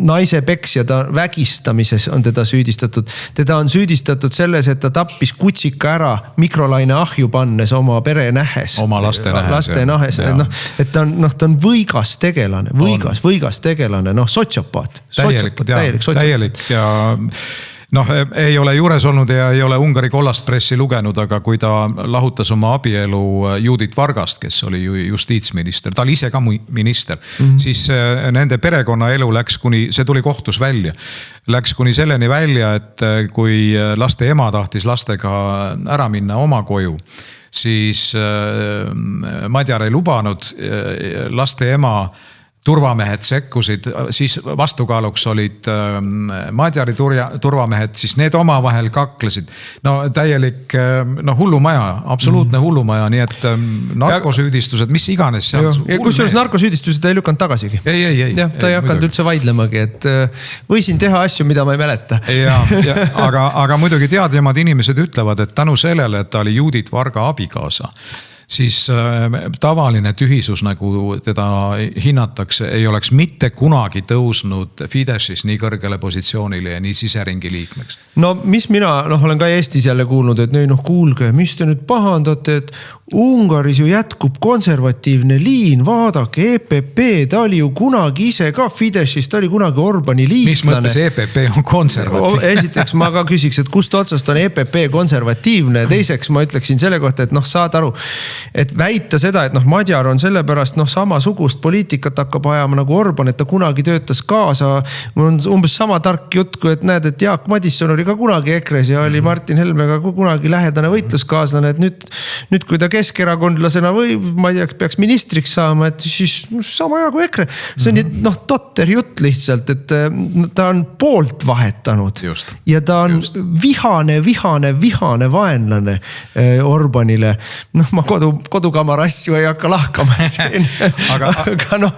naise peksja ta vägistamises on teda süüdistatud. Teda on süüdistatud selles, et ta tappis kutsika ära mikrolaine ahju pannes oma pere nähes. Oma laste nähes. Et ta on võigas tegelane, võigas tegelane, sotsiopaat. Täielik ja ei ole juures olnud ja ei ole Ungari kollast pressi lugenud, aga kui ta lahutas oma abielu Judith Vargast, kes oli justiitsminister, ta oli ise ka minister, siis nende perekonna elu läks see tuli kohtus välja. Läks kuni selleni välja, et kui laste ema tahtis lastega ära minna oma koju, siis Madjar ei lubanud, laste ema turvamehed sekkusid, siis vastukaaluks olid Madjari turvamehed, siis need omavahel kaklesid. Täielik hullumaja, absoluutne hullumaja, nii et narkosüüdistused, mis iganes. Ja kusjuures narkosüüdistused ei lükanud tagasigi. Ei. Ta ei hakanud üldse vaidlemagi, et võisin teha asju, mida ma ei mäleta. Aga muidugi teadjamad inimesed ütlevad, et tänu sellele, et ta oli Judith Varga abikaasa, siis tavaline tühisus, nagu teda hinnatakse, ei oleks mitte kunagi tõusnud Fideszis nii kõrgele positsioonile ja nii siseringi liikmeks. Mis mina olen ka Eestis jälle kuulnud, et kuulge, mis te nüüd pahandate, et Ungaris ju jätkub konservatiivne liin, vaadake, EPP, ta oli ju kunagi ise ka Fideszis, ta oli kunagi Orbani liitlane. Mis mõttes EPP on konservatiivne? Esiteks ma ka küsiks, et kust otsast on EPP konservatiivne, teiseks ma ütleksin selle kohta, et saad aru, et väita seda, et noh, Madjar on sellepärast noh, samasugust poliitikat hakkab ajama nagu Orban, et ta kunagi töötas kaasa. Mul on umbes sama tark jutt, kui et näed, et Jaak Madisson oli ka kunagi EKRE-s ja oli Martin Helmega kunagi lähedane võitluskaaslane, et nüüd kui ta keskerakondlasena või ma ei tea, peaks ministriks saama, et siis sama hea kui EKRE. See on noh, totter jutt lihtsalt, et ta on poolt vahetanud. Just. Ja ta on vihane vaenlane Orbanile. Noh, ma kodukamara asju ei hakka lahkama siin. aga noh,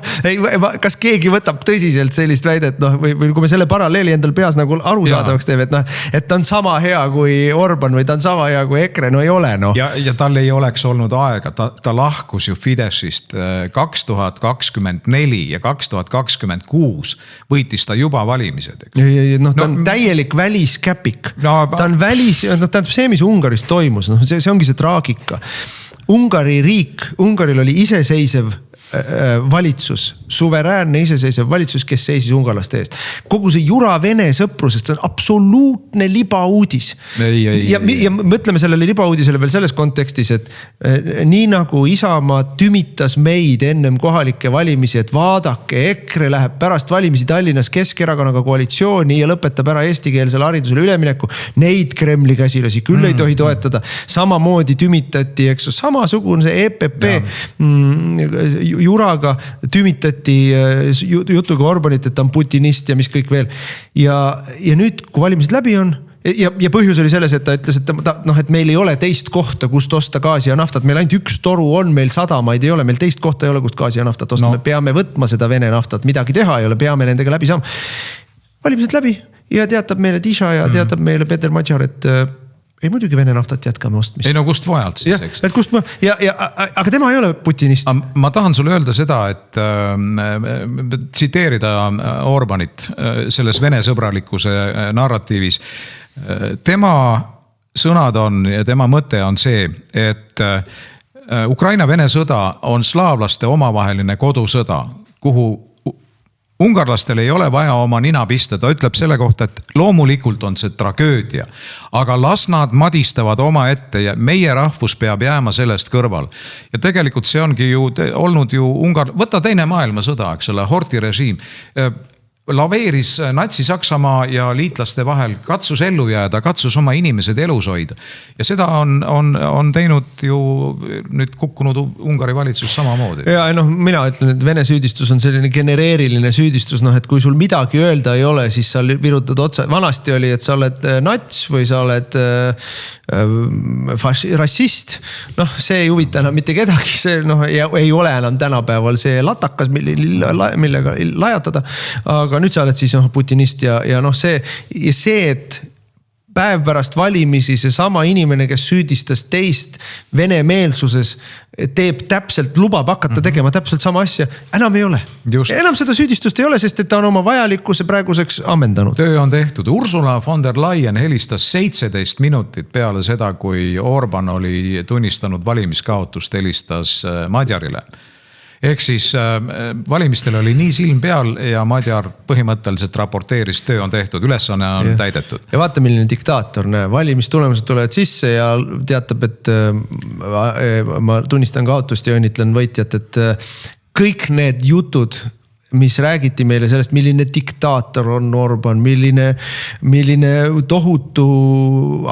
kas keegi võtab tõsiselt sellist väidet, noh, või kui me selle paralleeli endal peas nagu arusaadavaks teeme, et noh, et ta on sama hea kui Orban või ta on sama hea kui EKRE, no ei ole, noh. Ja tal ei oleks olnud aega, ta lahkus ju Fideszist 2024 ja 2026 võitis ta juba valimised. Noh, ta on täielik väliskäpik. Ta on välis, noh, tähendab see, mis Ungaris toimus, noh, see ongi see traagika. Ungaril oli iseseisev valitsus, suveräänne iseseisev valitsus, kes seisis ungarlaste eest. Kogu see jura-vene sõprusest on absoluutne libauudis. Ja mõtleme sellele libauudisele veel selles kontekstis, et nii nagu Isamaa tümitas meid ennem kohalike valimisi, et vaadake, EKRE läheb pärast valimisi Tallinnas Keskerakonnaga koalitsiooni ja lõpetab ära eestikeelsele haridusele ülemineku, neid Kremli käsilasi küll ei tohi toetada. Samamoodi tümitati, eks, samasugune see EPP juraga tümitati jutuga Orbanit, et ta on putinist ja mis kõik veel. Ja nüüd, kui valimised läbi on, ja põhjus oli selles, et ta ütles, et meil ei ole teist kohta, kust osta gaasi ja naftat. Meil ainult üks toru on, meil sadamaid ei ole, meil teist kohta ei ole, kust gaasi ja naftat osta. Me peame võtma seda Vene naftat, midagi teha ei ole, peame nendega läbi saama. Valimised läbi ja teatab meile Tisha ja teatab meile Peter Madjar, et ei muidugi Vene naftat jätkame ostmist. Ei no kust vajalt siis, eks? Et kust aga tema ei ole putinist. Ma tahan sulle öelda seda, et tsiteerida Orbanit selles Vene sõbralikkuse narratiivis. Tema sõnad on ja tema mõte on see, et Ukraina-Vene sõda on slaavlaste omavaheline kodusõda, kuhu ungarlastel ei ole vaja oma nina pista, ta ütleb selle kohta, et loomulikult on see tragöödia, aga las nad madistavad oma ette ja meie rahvus peab jääma sellest kõrval. Ja tegelikult see ongi ju olnud ju võta teine maailmasõda, eks ole, Horti režiim. Laveeris Natsi-Saksamaa ja liitlaste vahel, katsus ellu jääda, katsus oma inimesed elus hoida. Ja seda on teinud ju nüüd kukkunud Ungari valitsus samamoodi. Ja noh, mina ütlen, et Vene süüdistus on selline genereeriline süüdistus, noh, et kui sul midagi öelda ei ole, siis sa virutad otsa. Vanasti oli, et sa oled nats või sa oled rassist. Noh, see ei huvita enam mitte kedagi, see noh, ei ole enam tänapäeval see latakas, millega lajatada, aga nüüd sa oled siis putinist ja noh see, et päev pärast valimisi see sama inimene, kes süüdistas teist Vene meelsuses, teeb täpselt, lubab hakata tegema täpselt sama asja, enam ei ole. Just. Enam seda süüdistust ei ole, sest et ta on oma vajalikkuse praeguseks ammendanud. Töö on tehtud. Ursula von der Leyen helistas 17 minutit peale seda, kui Orban oli tunnistanud valimiskaotust, helistas Madjarile. Ehk siis valimistel oli nii silm peal ja Madjar põhimõtteliselt raporteeris, töö on tehtud, ülesanne on täidetud. Ja vaata, milline diktaator, valimistulemused tulevad sisse ja teatab, et ma tunnistan kaotust ja õnnitlen võitjat, et kõik need jutud, mis räägiti meile sellest, milline diktaator on Orban, milline tohutu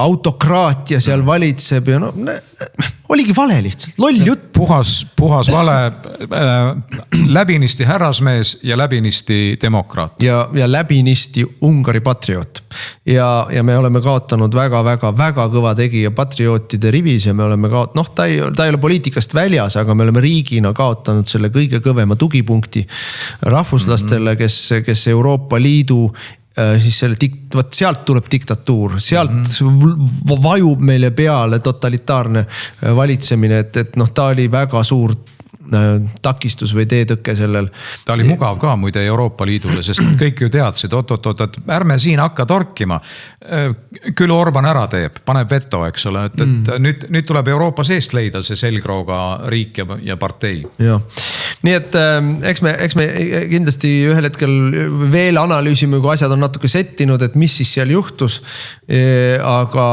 autokraatia seal valitseb ja no, oligi vale lihtsalt, loll jutt. Puhas vale, läbinisti härrasmees ja läbinisti demokraat. Ja läbinisti Ungari patrioot. Ja me oleme kaotanud väga kõva tegija patriootide rivis ja me oleme kaotanud, ta ei ole poliitikast väljas, aga me oleme riigina kaotanud selle kõige kõvema tugipunkti rahvuslastele, kes Euroopa Liidu siis sealt tuleb diktatuur, sealt vajub meile peale totalitaarne valitsemine, et noh, ta oli väga suur takistus või teetõkke sellel. Ta oli mugav ka muide Euroopa Liidule, sest kõik ju teadsid, oot, ärme siin hakka torkima. Küll Orban ära teeb, paneb veto, eks ole, et nüüd tuleb Euroopa seest leida see selgrooga riik ja partei. Ja. Nii et eks me kindlasti ühel hetkel veel analüüsime, kui asjad on natuke settinud, et mis siis seal juhtus. Aga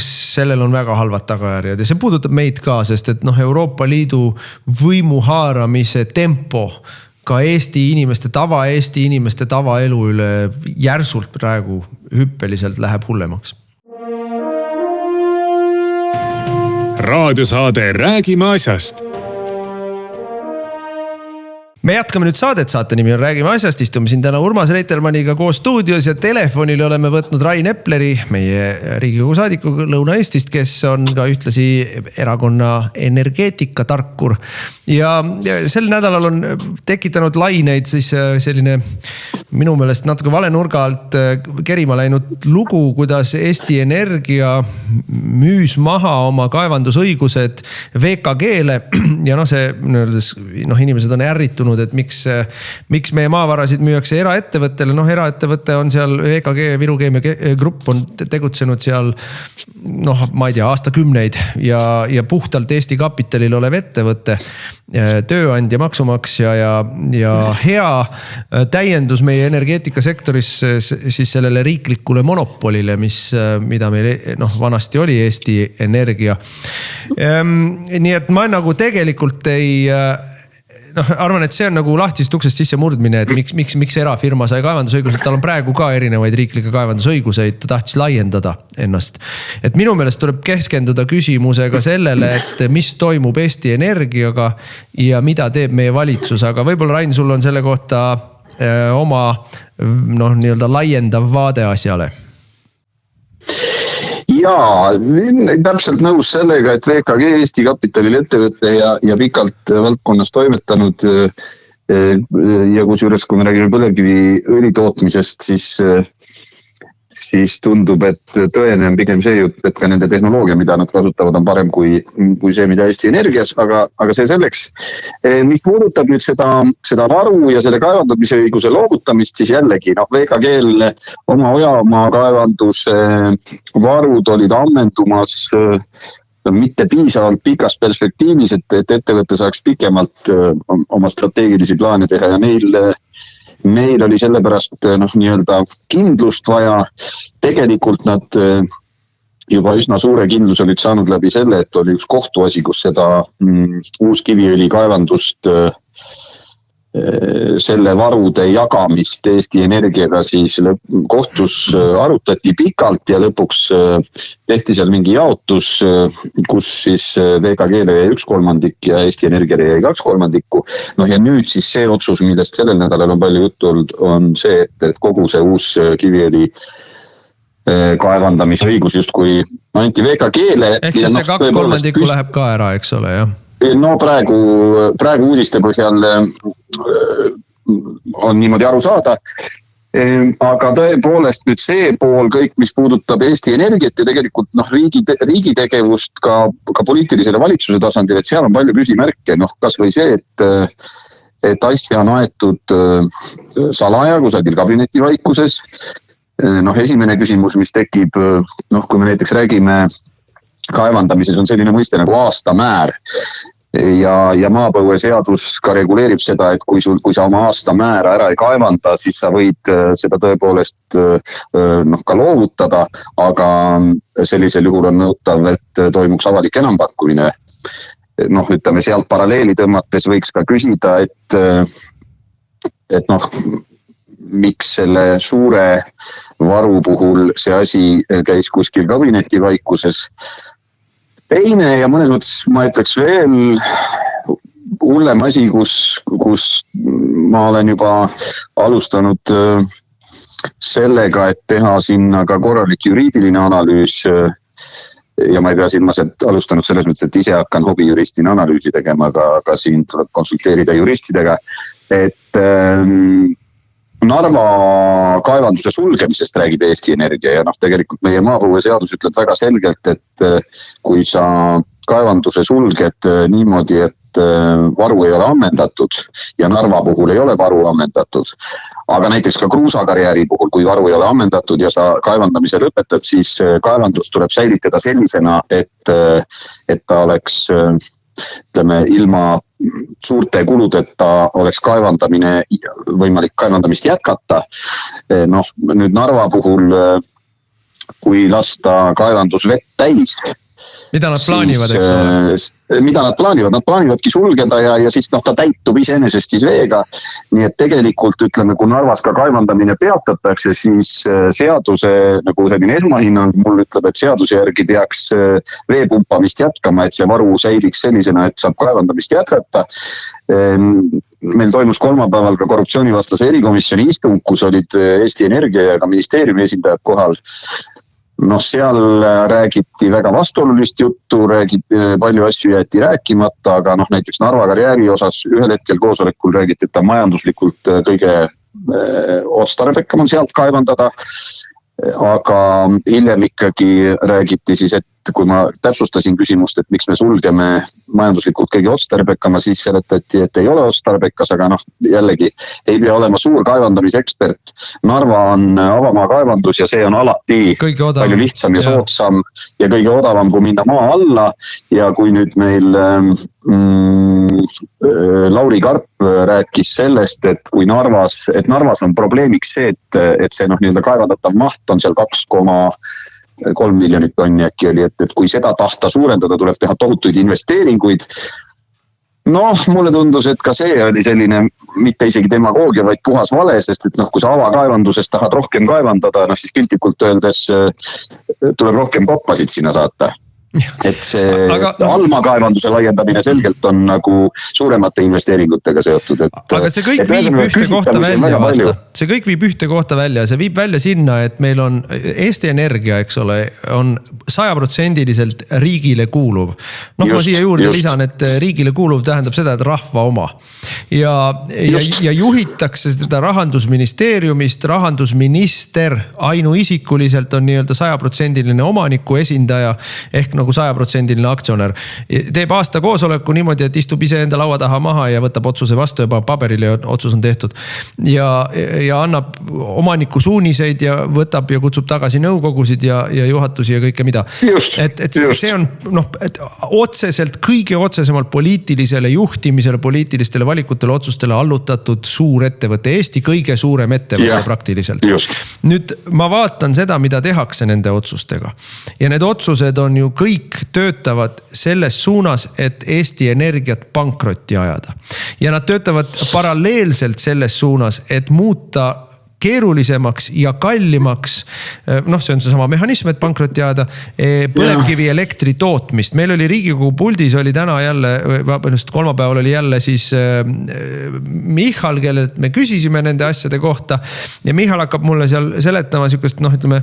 sellel on väga halvad tagajärjed ja see puudutab meid ka, sest et Euroopa Liidu võimu haaramise tempo ka Eesti inimeste tavaelu üle järsult praegu hüppeliselt läheb hullemaks. Raadiosaade Räägime asjast. Me jätkame nüüd saadet, saate nimi on Räägime asjast, istume siin täna Urmas Reitelmanniga koos stuudios ja telefonile oleme võtnud Rain Epleri, meie Riigikogu saadiku Lõuna-Eestist, kes on ka ühtlasi erakonna energeetikatarkur. Ja sel nädalal on tekitanud laineid siis selline minu meelest natuke vale nurga alt kerima läinud lugu, kuidas Eesti Energia müüs maha oma kaevandusõigused VKG-le ja inimesed on ärritunud, et miks meie maavarasid müüakse eraettevõttele. Eraettevõte on seal VKG, Viru Keemia Grupp on tegutsenud seal ma ei tea, aastakümneid ja puhtalt Eesti kapitalil olev ettevõte, tööandja, maksumaksja ja hea täiendus meie energeetikasektoris siis sellele riiklikule monopolile, mida meil vanasti oli Eesti Energia. Nii et ma nagu tegelikult arvan, et see on nagu lahtisest uksest sisse murdmine, et miks erafirma sai kaevandusõigused, tal on praegu ka erinevaid riiklikke kaevandusõiguseid, ta tahtis laiendada ennast. Et minu meelest tuleb keskenduda küsimusega sellele, et mis toimub Eesti Energiaga ja mida teeb meie valitsus, aga võib-olla Rain, sul on selle kohta oma nii-öelda laiendav vaade asjale. Jaa, täpselt nõus sellega, et VKG Eesti kapitalil ettevõte ja pikalt valdkonnas toimetanud ja kusjuures, kui me räägime põlevkivi õli tootmisest, siis tundub, et tõene on pigem see jutt, et ka nende tehnoloogia, mida nad kasutavad, on parem kui see, mida Eesti Energias, aga see selleks. Mis puudutab nüüd seda varu ja selle kaevandamise õiguse loovutamist, siis jällegi VKG-l oma Ojamaa kaevanduse varud olid ammendumas mitte piisavalt pikas perspektiivis, et ettevõte saaks pikemalt oma strateegilisi plaane teha ja meil oli sellepärast nii-öelda kindlust vaja. Tegelikult nad juba üsna suure kindlus olid saanud läbi selle, et oli üks kohtuasi, kus seda uus kiviõli kaevandust selle varude jagamist Eesti Energiaga siis kohtus arutati pikalt ja lõpuks tehti seal mingi jaotus, kus siis VKG-le jäi 1/3 ja Eesti Energiale jäi 2/3. Ja nüüd siis see otsus, millest sellel nädalal on palju juttu olnud, on see, et kogu see uus kiviõli kaevandamise õigus justkui anti VKG-le. Ehk siis see 2/3 läheb ka ära, eks ole, jah? Praegu uudiste põhjal on niimoodi aru saada, aga tõepoolest nüüd see pool kõik, mis puudutab Eesti Energiat ja tegelikult riigi tegevust ka poliitilisele valitsuse tasandil, et seal on palju küsimärke, kas või see, et asja on aetud salaja kusagil kabineti vaikuses. Esimene küsimus, mis tekib, kui me näiteks räägime kaevandamises on selline mõiste nagu aastamäär ja maapõueseadus ka reguleerib seda, et kui sa oma aastamäära ära ei kaevanda, siis sa võid seda tõepoolest ka loovutada, aga sellisel juhul on nõutav, et toimuks avalik enampakkumine. Ütleme sealt paralleeli tõmmates võiks ka küsida, et miks selle suure varu puhul see asi käis kuskil kabineti vaikuses. Teine ja mõnes mõttes ma ütleks veel hullem asi, kus ma olen juba alustanud sellega, et teha sinna ka korralik juriidiline analüüs ja ma ei pea silmas, et alustanud selles mõttes, et ise hakkan hobijuristina analüüsi tegema, aga siin tuleb konsulteerida juristidega, et Narva kaevanduse sulgemisest räägib Eesti Energia ja tegelikult meie maapõueseadus ütleb väga selgelt, et kui sa kaevanduse sulged niimoodi, et varu ei ole ammendatud ja Narva puhul ei ole varu ammendatud, aga näiteks ka kruusakarjääri puhul, kui varu ei ole ammendatud ja sa kaevandamise lõpetad, siis kaevandus tuleb säilitada sellisena, et ta oleks, ütleme, ilma suurte kuludeta oleks võimalik kaevandamist jätkata. Nüüd Narva puhul, kui lasta kaevandus vett täis, mida nad plaanivad, eks ole? Mida nad plaanivad? Nad plaanivadki sulgeda ja siis ta täitub iseenesest siis veega. Nii et tegelikult ütleme, kui Narvas ka kaevandamine peatatakse, siis seaduse nagu selline esmahinnang mul ütleb, et seaduse järgi peaks veepumpamist jätkama, et see varu säiliks sellisena, et saab kaevandamist jätkata. Meil toimus kolmapäeval ka korruptsioonivastase erikomisjoni istung, kus olid Eesti Energia ja ka ministeeriumi esindajad kohal. Seal räägiti väga vastuolulist juttu, palju asju jäeti rääkimata, aga näiteks Narva karjääri osas ühel hetkel koosolekul räägiti, et ta majanduslikult kõige otstarbekam on sealt kaevandada. Aga hiljem ikkagi räägiti siis, et kui ma täpsustasin küsimust, et miks me sulgeme majanduslikult kõige otstarbekama, siis seletati, et ei ole otstarbekas, aga jällegi ei pea olema suur kaevandamisekspert. Narva on avamaa kaevandus ja see on alati palju lihtsam ja soodsam ja kõige odavam, kui minna maa alla. Ja kui nüüd meil Lauri Karp rääkis sellest, et kui Narvas on probleemiks see, et see nii-öelda kaevandatav maht on seal 2,3 miljonit tonni äkki oli, et kui seda tahta suurendada, tuleb teha tohutuid investeeringuid. Mulle tundus, et ka see oli selline mitte isegi demagoogia, vaid puhas vale, sest et kui sa avakaevandusest tahad rohkem kaevandada, siis piltlikult öeldes tuleb rohkem koppasid sinna saata. Et see almakaevanduse laiendamine selgelt on nagu suuremate investeeringutega seotud. Aga see kõik viib ühte kohta välja, vaata. See kõik viib ühte kohta välja. See viib välja sinna, et meil on Eesti Energia, eks ole, on 100% riigile kuuluv. Ma siia juurde lisan, et riigile kuuluv tähendab seda, et rahva oma. Ja juhitakse seda rahandusministeeriumist, rahandusminister ainuisikuliselt on nii-öelda 100% omaniku esindaja ehk nagu 100% aktsionär. Teeb aasta koosoleku niimoodi, et istub ise enda laua taha maha ja võtab otsuse vastu ja paberil ja otsus on tehtud. Ja annab omaniku suuniseid ja võtab ja kutsub tagasi nõukogusid ja juhatusi ja kõike mida. Et see on otseselt, kõige otsesemalt poliitilisele juhtimisele, poliitilistele valikutele, otsustele allutatud suur ettevõte. Eesti kõige suurem ettevõte praktiliselt. Nüüd ma vaatan seda, mida tehakse nende otsustega. Ja need otsused on ju kõik töötavad selles suunas, et Eesti Energiat pankrotti ajada. Ja nad töötavad paralleelselt selles suunas, et muuta keerulisemaks ja kallimaks, see on seesama mehhanism, et pankrotti ajada, põlevkivi elektri tootmist. Meil oli Riigikogu puldis oli täna jälle, kolmapäeval oli jälle siis Michal, kellelt me küsisime nende asjade kohta ja Michal hakkab mulle seal seletama sükest, ütleme,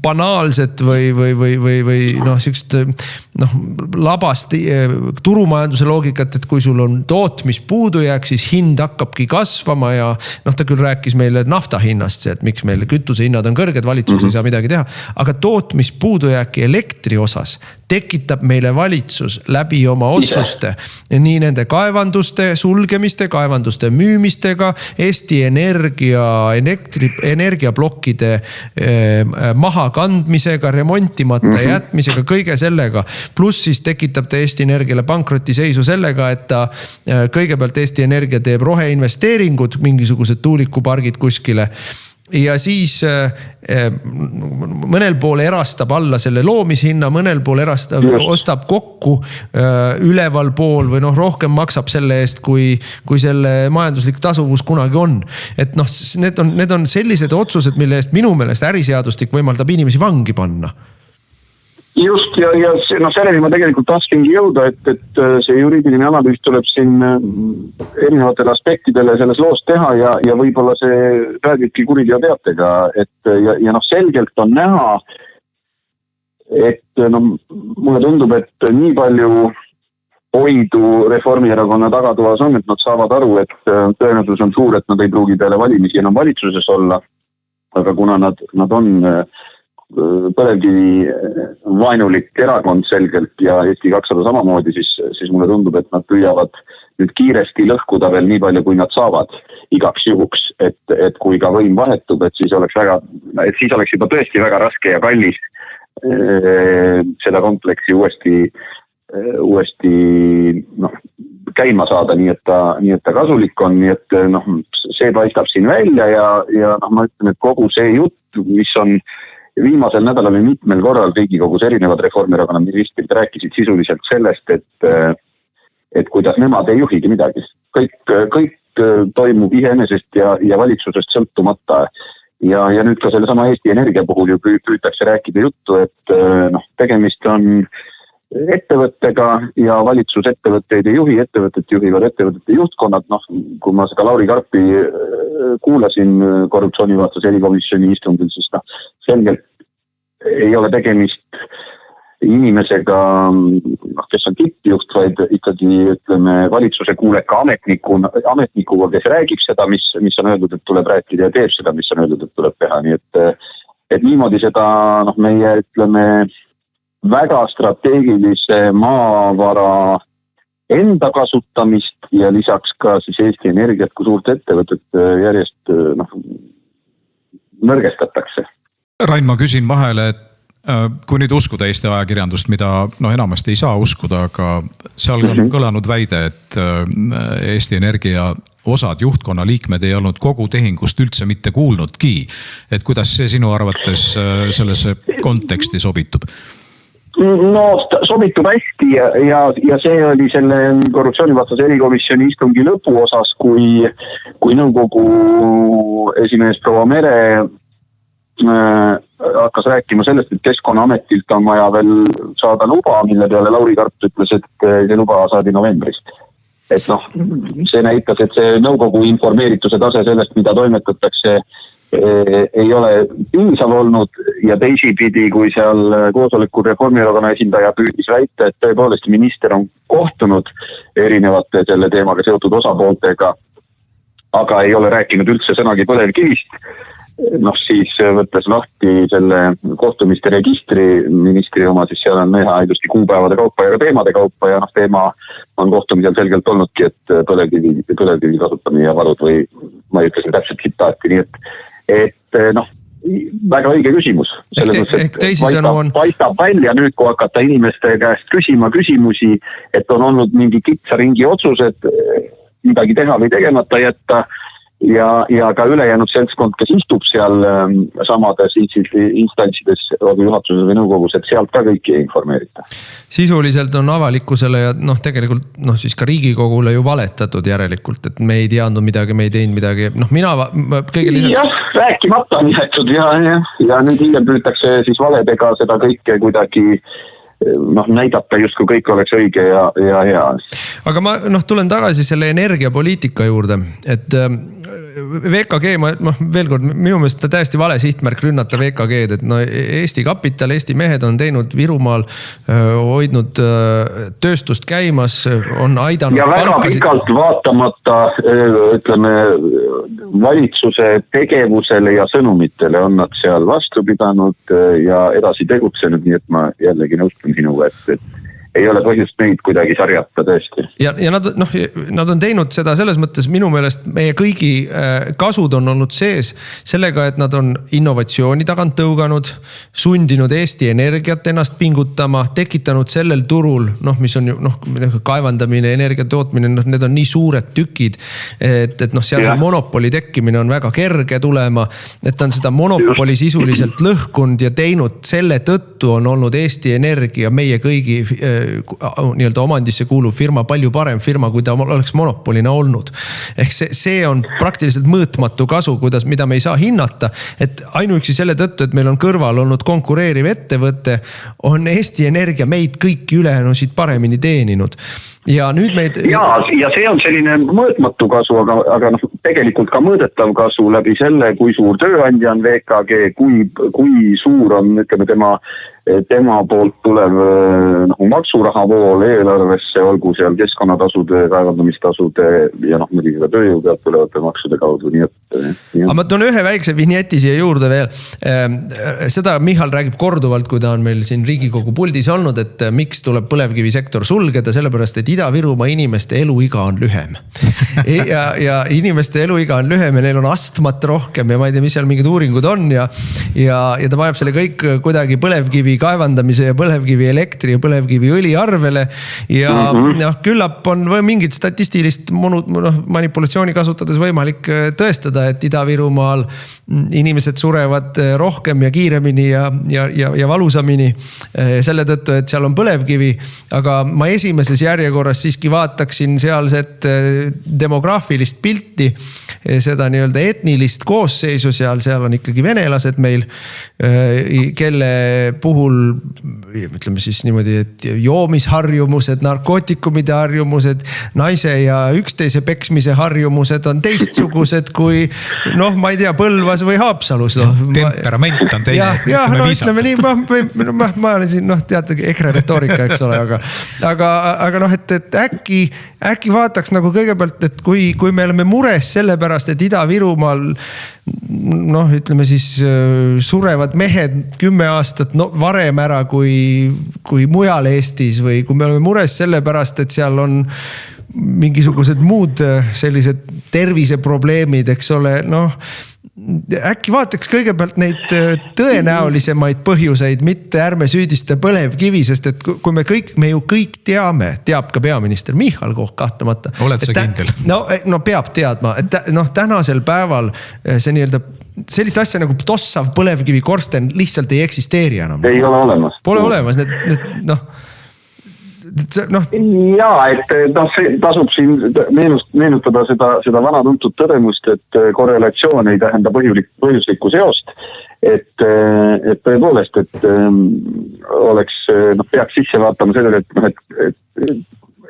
banaalset või sükest labast turumajanduse loogikat, et kui sul on tootmispuudujääk, siis hind hakkabki kasvama ja ta küll rääkis meile nafta hinnast see, et miks meil kütuse hinnad on kõrged, valitsus ei saa midagi teha. Aga tootmispuudujääki elektri osas tekitab meile valitsus läbi oma otsuste, nii nende kaevanduste sulgemiste, kaevanduste müümistega, Eesti Energia energiaplokkide mahakandmisega, remontimata jätmisega, kõige sellega. Plus siis tekitab ta Eesti Energiale pankrotiseisu sellega, et ta kõigepealt Eesti Energia teeb roheinvesteeringud, mingisugused tuulikupargid kuskile. Ja siis mõnel pool erastab alla selle loomishinna, mõnel pool ostab kokku üleval pool või rohkem maksab selle eest, kui selle majanduslik tasuvus kunagi on. Et need on sellised otsused, mille eest minu meelest äriseadustik võimaldab inimesi vangi panna. Just, ja selleni ma tegelikult tahtsingi jõuda, et see juriidiline analüüs tuleb siin erinevatele aspektidele selles loos teha ja võib-olla see räägibki kuriteoteatega, ja selgelt on näha, et mulle tundub, et nii palju hoidu Reformierakonna tagatoas on, et nad saavad aru, et tõenäosus on suur, et nad ei pruugi peale valimisi enam valitsuses olla. Aga kuna nad on põlevkivi vaenulik erakond selgelt ja Eesti 200 samamoodi, siis mulle tundub, et nad püüavad nüüd kiiresti lõhkuda veel nii palju, kui nad saavad igaks juhuks, et kui ka võim vahetub, et siis oleks juba tõesti väga raske ja kallis seda kompleksi uuesti käima saada, nii et ta kasulik on, nii et see paistab siin välja ja ma ütlen, et kogu see jutt, mis on viimasel nädalal mitmel korral Riigikogus erinevad Reformierakonna ministrid rääkisid sisuliselt sellest, et kuidas nemad ei juhigi midagi. Kõik toimub iseenesest ja valitsusest sõltumata. Ja nüüd ka selle sama Eesti Energia puhul ju püütakse rääkida juttu, et tegemist on ettevõttega ja valitsus ettevõtteid ei juhi, ettevõtted juhivad ettevõtete juhtkonnad. Kui ma seda Lauri Karpi kuulasin korruptsioonivastase erikomisjoni istungil, siis selgelt ei ole tegemist inimesega, kes on tippjuht, vaid ikkagi ütleme valitsuse kuuleka ametnikuga, kes räägib seda, mis on öeldud, et tuleb rääkida ja teeb seda, mis on öeldud, et tuleb teha. Nii et niimoodi seda meie ütleme väga strateegilise maavara enda kasutamist ja lisaks ka siis Eesti Energiat kui suurt ettevõtet järjest nõrgestatakse. Rain, ma küsin vahele, et kui nüüd uskuda Eesti ajakirjandust, mida enamasti ei saa uskuda, aga seal on kõlanud väide, et Eesti Energia osad juhtkonna liikmed ei olnud kogu tehingust üldse mitte kuulnudki. Et kuidas see sinu arvates sellesse konteksti sobitub? Sobitub hästi ja see oli selle korruptsioonivastase erikomisjoni istungi lõpuosas, kui nõukogu esimees proua Mere hakkas rääkima sellest, et Keskkonnaametilt on vaja veel saada luba, mille peale Lauri Karp ütles, et see luba saadi novembris. Et see näitas, et see nõukogu informeerituse tase sellest, mida toimetatakse, ei ole piisav olnud ja teisipidi, kui seal koosolekul Reformierakonna esindaja püüdis väita, et tõepoolest minister on kohtunud erinevate selle teemaga seotud osapooltega, aga ei ole rääkinud üldse sõnagi põlevkivist. Siis võttes lahti selle kohtumiste registri ministri oma, siis seal on näha ilusti kuupäevade kaupa ja teemade kaupa ja teema on kohtumisel selgelt olnudki, et põlevkivi kasutamine ja varud või ma ei ütlesin täpselt tsitaati, nii et väga õige küsimus. Paistab välja nüüd, kui hakata inimeste käest küsima küsimusi, et on olnud mingi kitsa ringi otsused, midagi teha või tegemata jätta ja ka ülejäänud seltskond, kes istub seal samades instantsides juhatuses või nõukogus, et sealt ka kõiki ei informeerita. Sisuliselt on avalikkusele ja tegelikult siis ka Riigikogule ju valetatud järelikult, et me ei teadnud midagi, me ei teinud midagi. Mina kõige lisaks... Jah, rääkimata on jäetud ja nüüd hiljem püütakse siis valedega seda kõike kuidagi näidata justkui kõik oleks õige ja hea. Aga ma tulen tagasi selle energiapoliitika juurde, et VKG, veel kord, minu meelest ta täiesti vale sihtmärk rünnata VKG-d, et Eesti kapital, Eesti mehed on teinud Virumaal, hoidnud tööstust käimas, on aidanud ja väga pikalt vaatamata, ütleme, valitsuse tegevusele ja sõnumitele on nad seal vastu pidanud ja edasi tegutsenud, nii et ma jällegi nõustun sinuga, et ei ole põhjust neid kuidagi sarjata tõesti. Ja nad on teinud seda selles mõttes minu meelest meie kõigi kasud on olnud sees sellega, et nad on innovatsiooni tagant tõuganud, sundinud Eesti Energiat ennast pingutama, tekitanud sellel turul, mis on kaevandamine, energia tootmine, need on nii suured tükid, et seal see monopoli tekkimine on väga kerge tulema, et on seda monopoli sisuliselt lõhkunud ja teinud selle tõttu on olnud Eesti Energia meie kõigi nii-öelda omandisse kuuluv firma, palju parem firma, kui ta oleks monopolina olnud. Ehk see on praktiliselt mõõtmatu kasu, mida me ei saa hinnata, et ainuüksi selle tõttu, et meil on kõrval olnud konkureeriv ettevõte, on Eesti Energia meid kõiki ülejäänusid paremini teeninud. Ja nüüd meid... Ja see on selline mõõtmatu kasu, aga tegelikult ka mõõdetav kasu läbi selle, kui suur tööandja on VKG, kui suur on, ütleme, tema tema poolt tulev nagu maksuraha-vool eelarvesse, olgu seal keskkonnatasude, kaevandamistasude ja muidugi ka tööjõu pealt tulevate maksude kaudu, nii et. Aga ma toon ühe väikse vinjeti siia juurde veel. Seda Michal räägib korduvalt, kui ta on meil siin Riigikogu puldis olnud, et miks tuleb põlevkivisektor sulgeda, sellepärast, et Ida-Virumaa inimeste eluiga on lühem. ja inimeste eluiga on lühem ja neil on astmat rohkem ja ma ei tea, mis seal mingid uuringud on ja ta vajab selle kõik kuidagi põlevkivi kaevandamise ja põlevkivi elektri ja põlevkivi õli arvele ja küllap on või mingit statistilist manipulatsiooni kasutades võimalik tõestada, et Ida-Virumaal inimesed surevad rohkem ja kiiremini ja valusamini selle tõttu, et seal on põlevkivi, aga ma esimeses järjekorras siiski vaataksin sealset demograafilist pilti, seda nii-öelda etnilist koosseisu seal on ikkagi venelased meil, kelle puhul ütleme siis niimoodi, et joomisharjumused, narkootikumide harjumused, naise ja üksteise peksmise harjumused on teistsugused kui ma ei tea, Põlvas või Haapsalus. Temperament on teine. Ütleme nii, ma olen siin, teate, EKRE retoorika, eks ole, aga et äkki vaataks nagu kõigepealt, et kui me oleme mures selle pärast, et Ida-Virumaal ütleme siis surevad mehed 10 aastat varem ära kui mujal Eestis või kui me oleme mures selle pärast, et seal on mingisugused muud sellised terviseprobleemid, eks ole, äkki vaataks kõigepealt neid tõenäolisemaid põhjuseid, mitte ärme süüdista põlevkivi, sest et kui me ju kõik teab ka peaminister Michal kahtlemata. Oled sa kindel? No peab teadma, et tänasel päeval see nii-öelda sellist asja nagu tossav põlevkivi korsten lihtsalt ei eksisteeri enam. Ei ole olemas. Pole olemas, Jaa, et see tasub siin meenutada seda vana tuntud tõdemust, et korrelatsioon ei tähenda põhjuslikku seost, et tõepoolest, et oleks, peaks sisse vaatama sellele,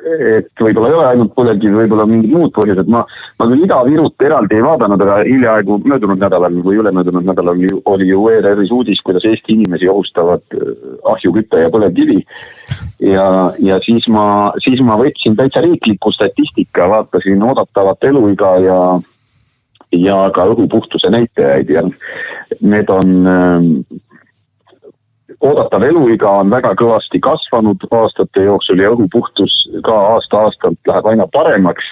et võib-olla ei ole ainult põlevkivi, võib-olla mingid muud põhjused. Ma küll Ida-Virut eraldi ei vaadanud, aga hiljaaegu möödunud nädalal või ülemöödunud nädalal oli ju ERR-is uudis, kuidas Eesti inimesi ohustavad ahjuküte ja põlevkivi. Ja siis ma võtsin täitsa riikliku statistika, vaatasin oodatavat eluiga ja ka õhupuhtuse näitajaid ja need on oodatav eluiga on väga kõvasti kasvanud aastate jooksul ja õhupuhtus ka aasta-aastalt läheb aina paremaks,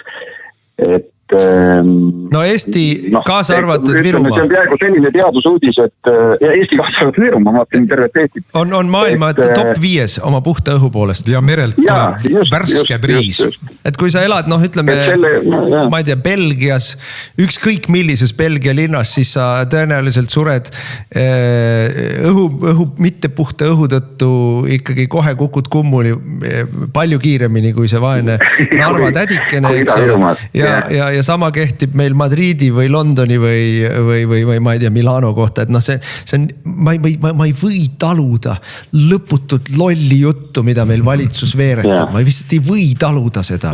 et Eesti kaasa arvatud Virumaa. See on peaaegu selline teadusuudis, et Eesti kaasa arvatud Virumaa, ma vaatan tervet Eestit. On maailma top 5 oma puhta õhu poolest. Ja merelt tuleb värske briis. Et kui sa elad, ütleme, ma ei tea, Belgias, ükskõik millises Belgia linnas, siis sa tõenäoliselt sured õhu, mitte puhta õhu tõttu ikkagi kohe kukud kummuli palju kiiremini kui see vaene Narva tädikene, eks ole. Ja sama kehtib meil Madridi või Londoni või ma ei tea, Milano kohta, et see on, ma ei või taluda lõputut lolli juttu, mida meil valitsus veeretab, ma lihtsalt ei või taluda seda.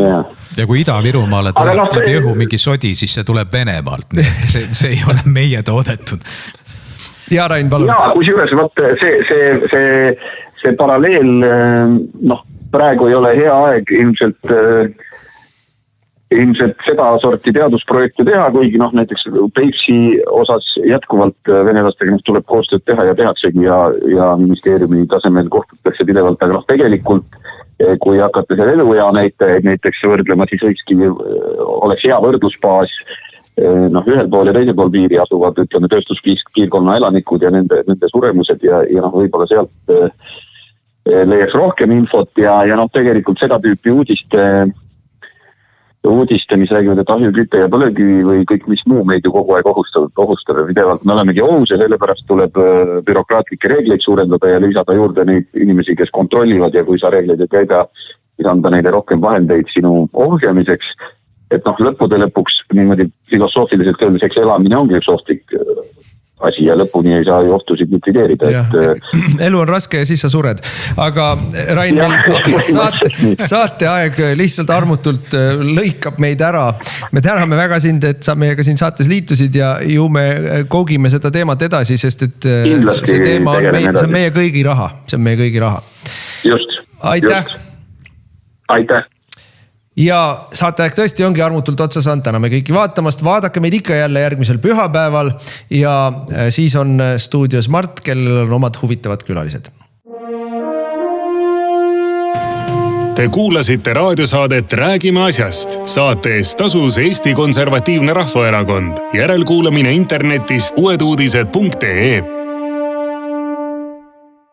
Ja kui Ida-Virumaale tuleb läbi õhu mingi sodi, siis see tuleb Venemaalt, see ei ole meie toodetud. Ja Rain, palun. Ja, kui juures, see paralleel, praegu ei ole hea aeg ilmselt seda sorti teadusprojekte teha, kuigi näiteks Peipsi osas jätkuvalt venelastega tuleb koostööd teha ja tehaksegi ja ministeeriumi tasemel kohtutakse pidevalt, aga tegelikult kui hakata seal eluea näitajaid näiteks võrdlema, siis oleks hea võrdlusbaas ühel pool ja teisel pool piiri asuvad, ütleme, tööstuspiirkonna elanikud ja nende suremused ja võib-olla sealt leiaks rohkem infot ja tegelikult seda tüüpi uudiste, mis räägivad, et ahjuküte ja põlevkivi või kõik mis muu meid ju kogu aeg ohustada pidevalt. Me olemegi ohus ja sellepärast tuleb bürokraatlikke reegleid suurendada ja lisada juurde neid inimesi, kes kontrollivad ja kui sa reegleid ei täida, siis anda neile rohkem vahendeid sinu ohjamiseks. Et lõppude lõpuks niimoodi filosoofiliselt öeldes, eks elamine ongi üks asi ja lõpuni ei saa ju ohtusid likvideerida. Elu on raske ja siis sa sured. Aga Rain, saateaeg lihtsalt armutult lõikab meid ära. Me täname väga sind, et sa meiega siin saates liitusid ja ju me koogime seda teemat edasi, sest et see teema on see on meie kõigi raha. See on meie kõigi raha. Just. Aitäh. Aitäh. Ja saateaeg tõesti ongi armutult otsa saanud, täname kõiki vaatamast, vaadake meid ikka jälle järgmisel pühapäeval ja siis on stuudios Mart, kellel on omad huvitavad külalised. Te kuulasite raadiosaadet Räägime asjast. Saate eest tasus Eesti Konservatiivne Rahvaerakond. Järelkuulamine internetist uueduudised.ee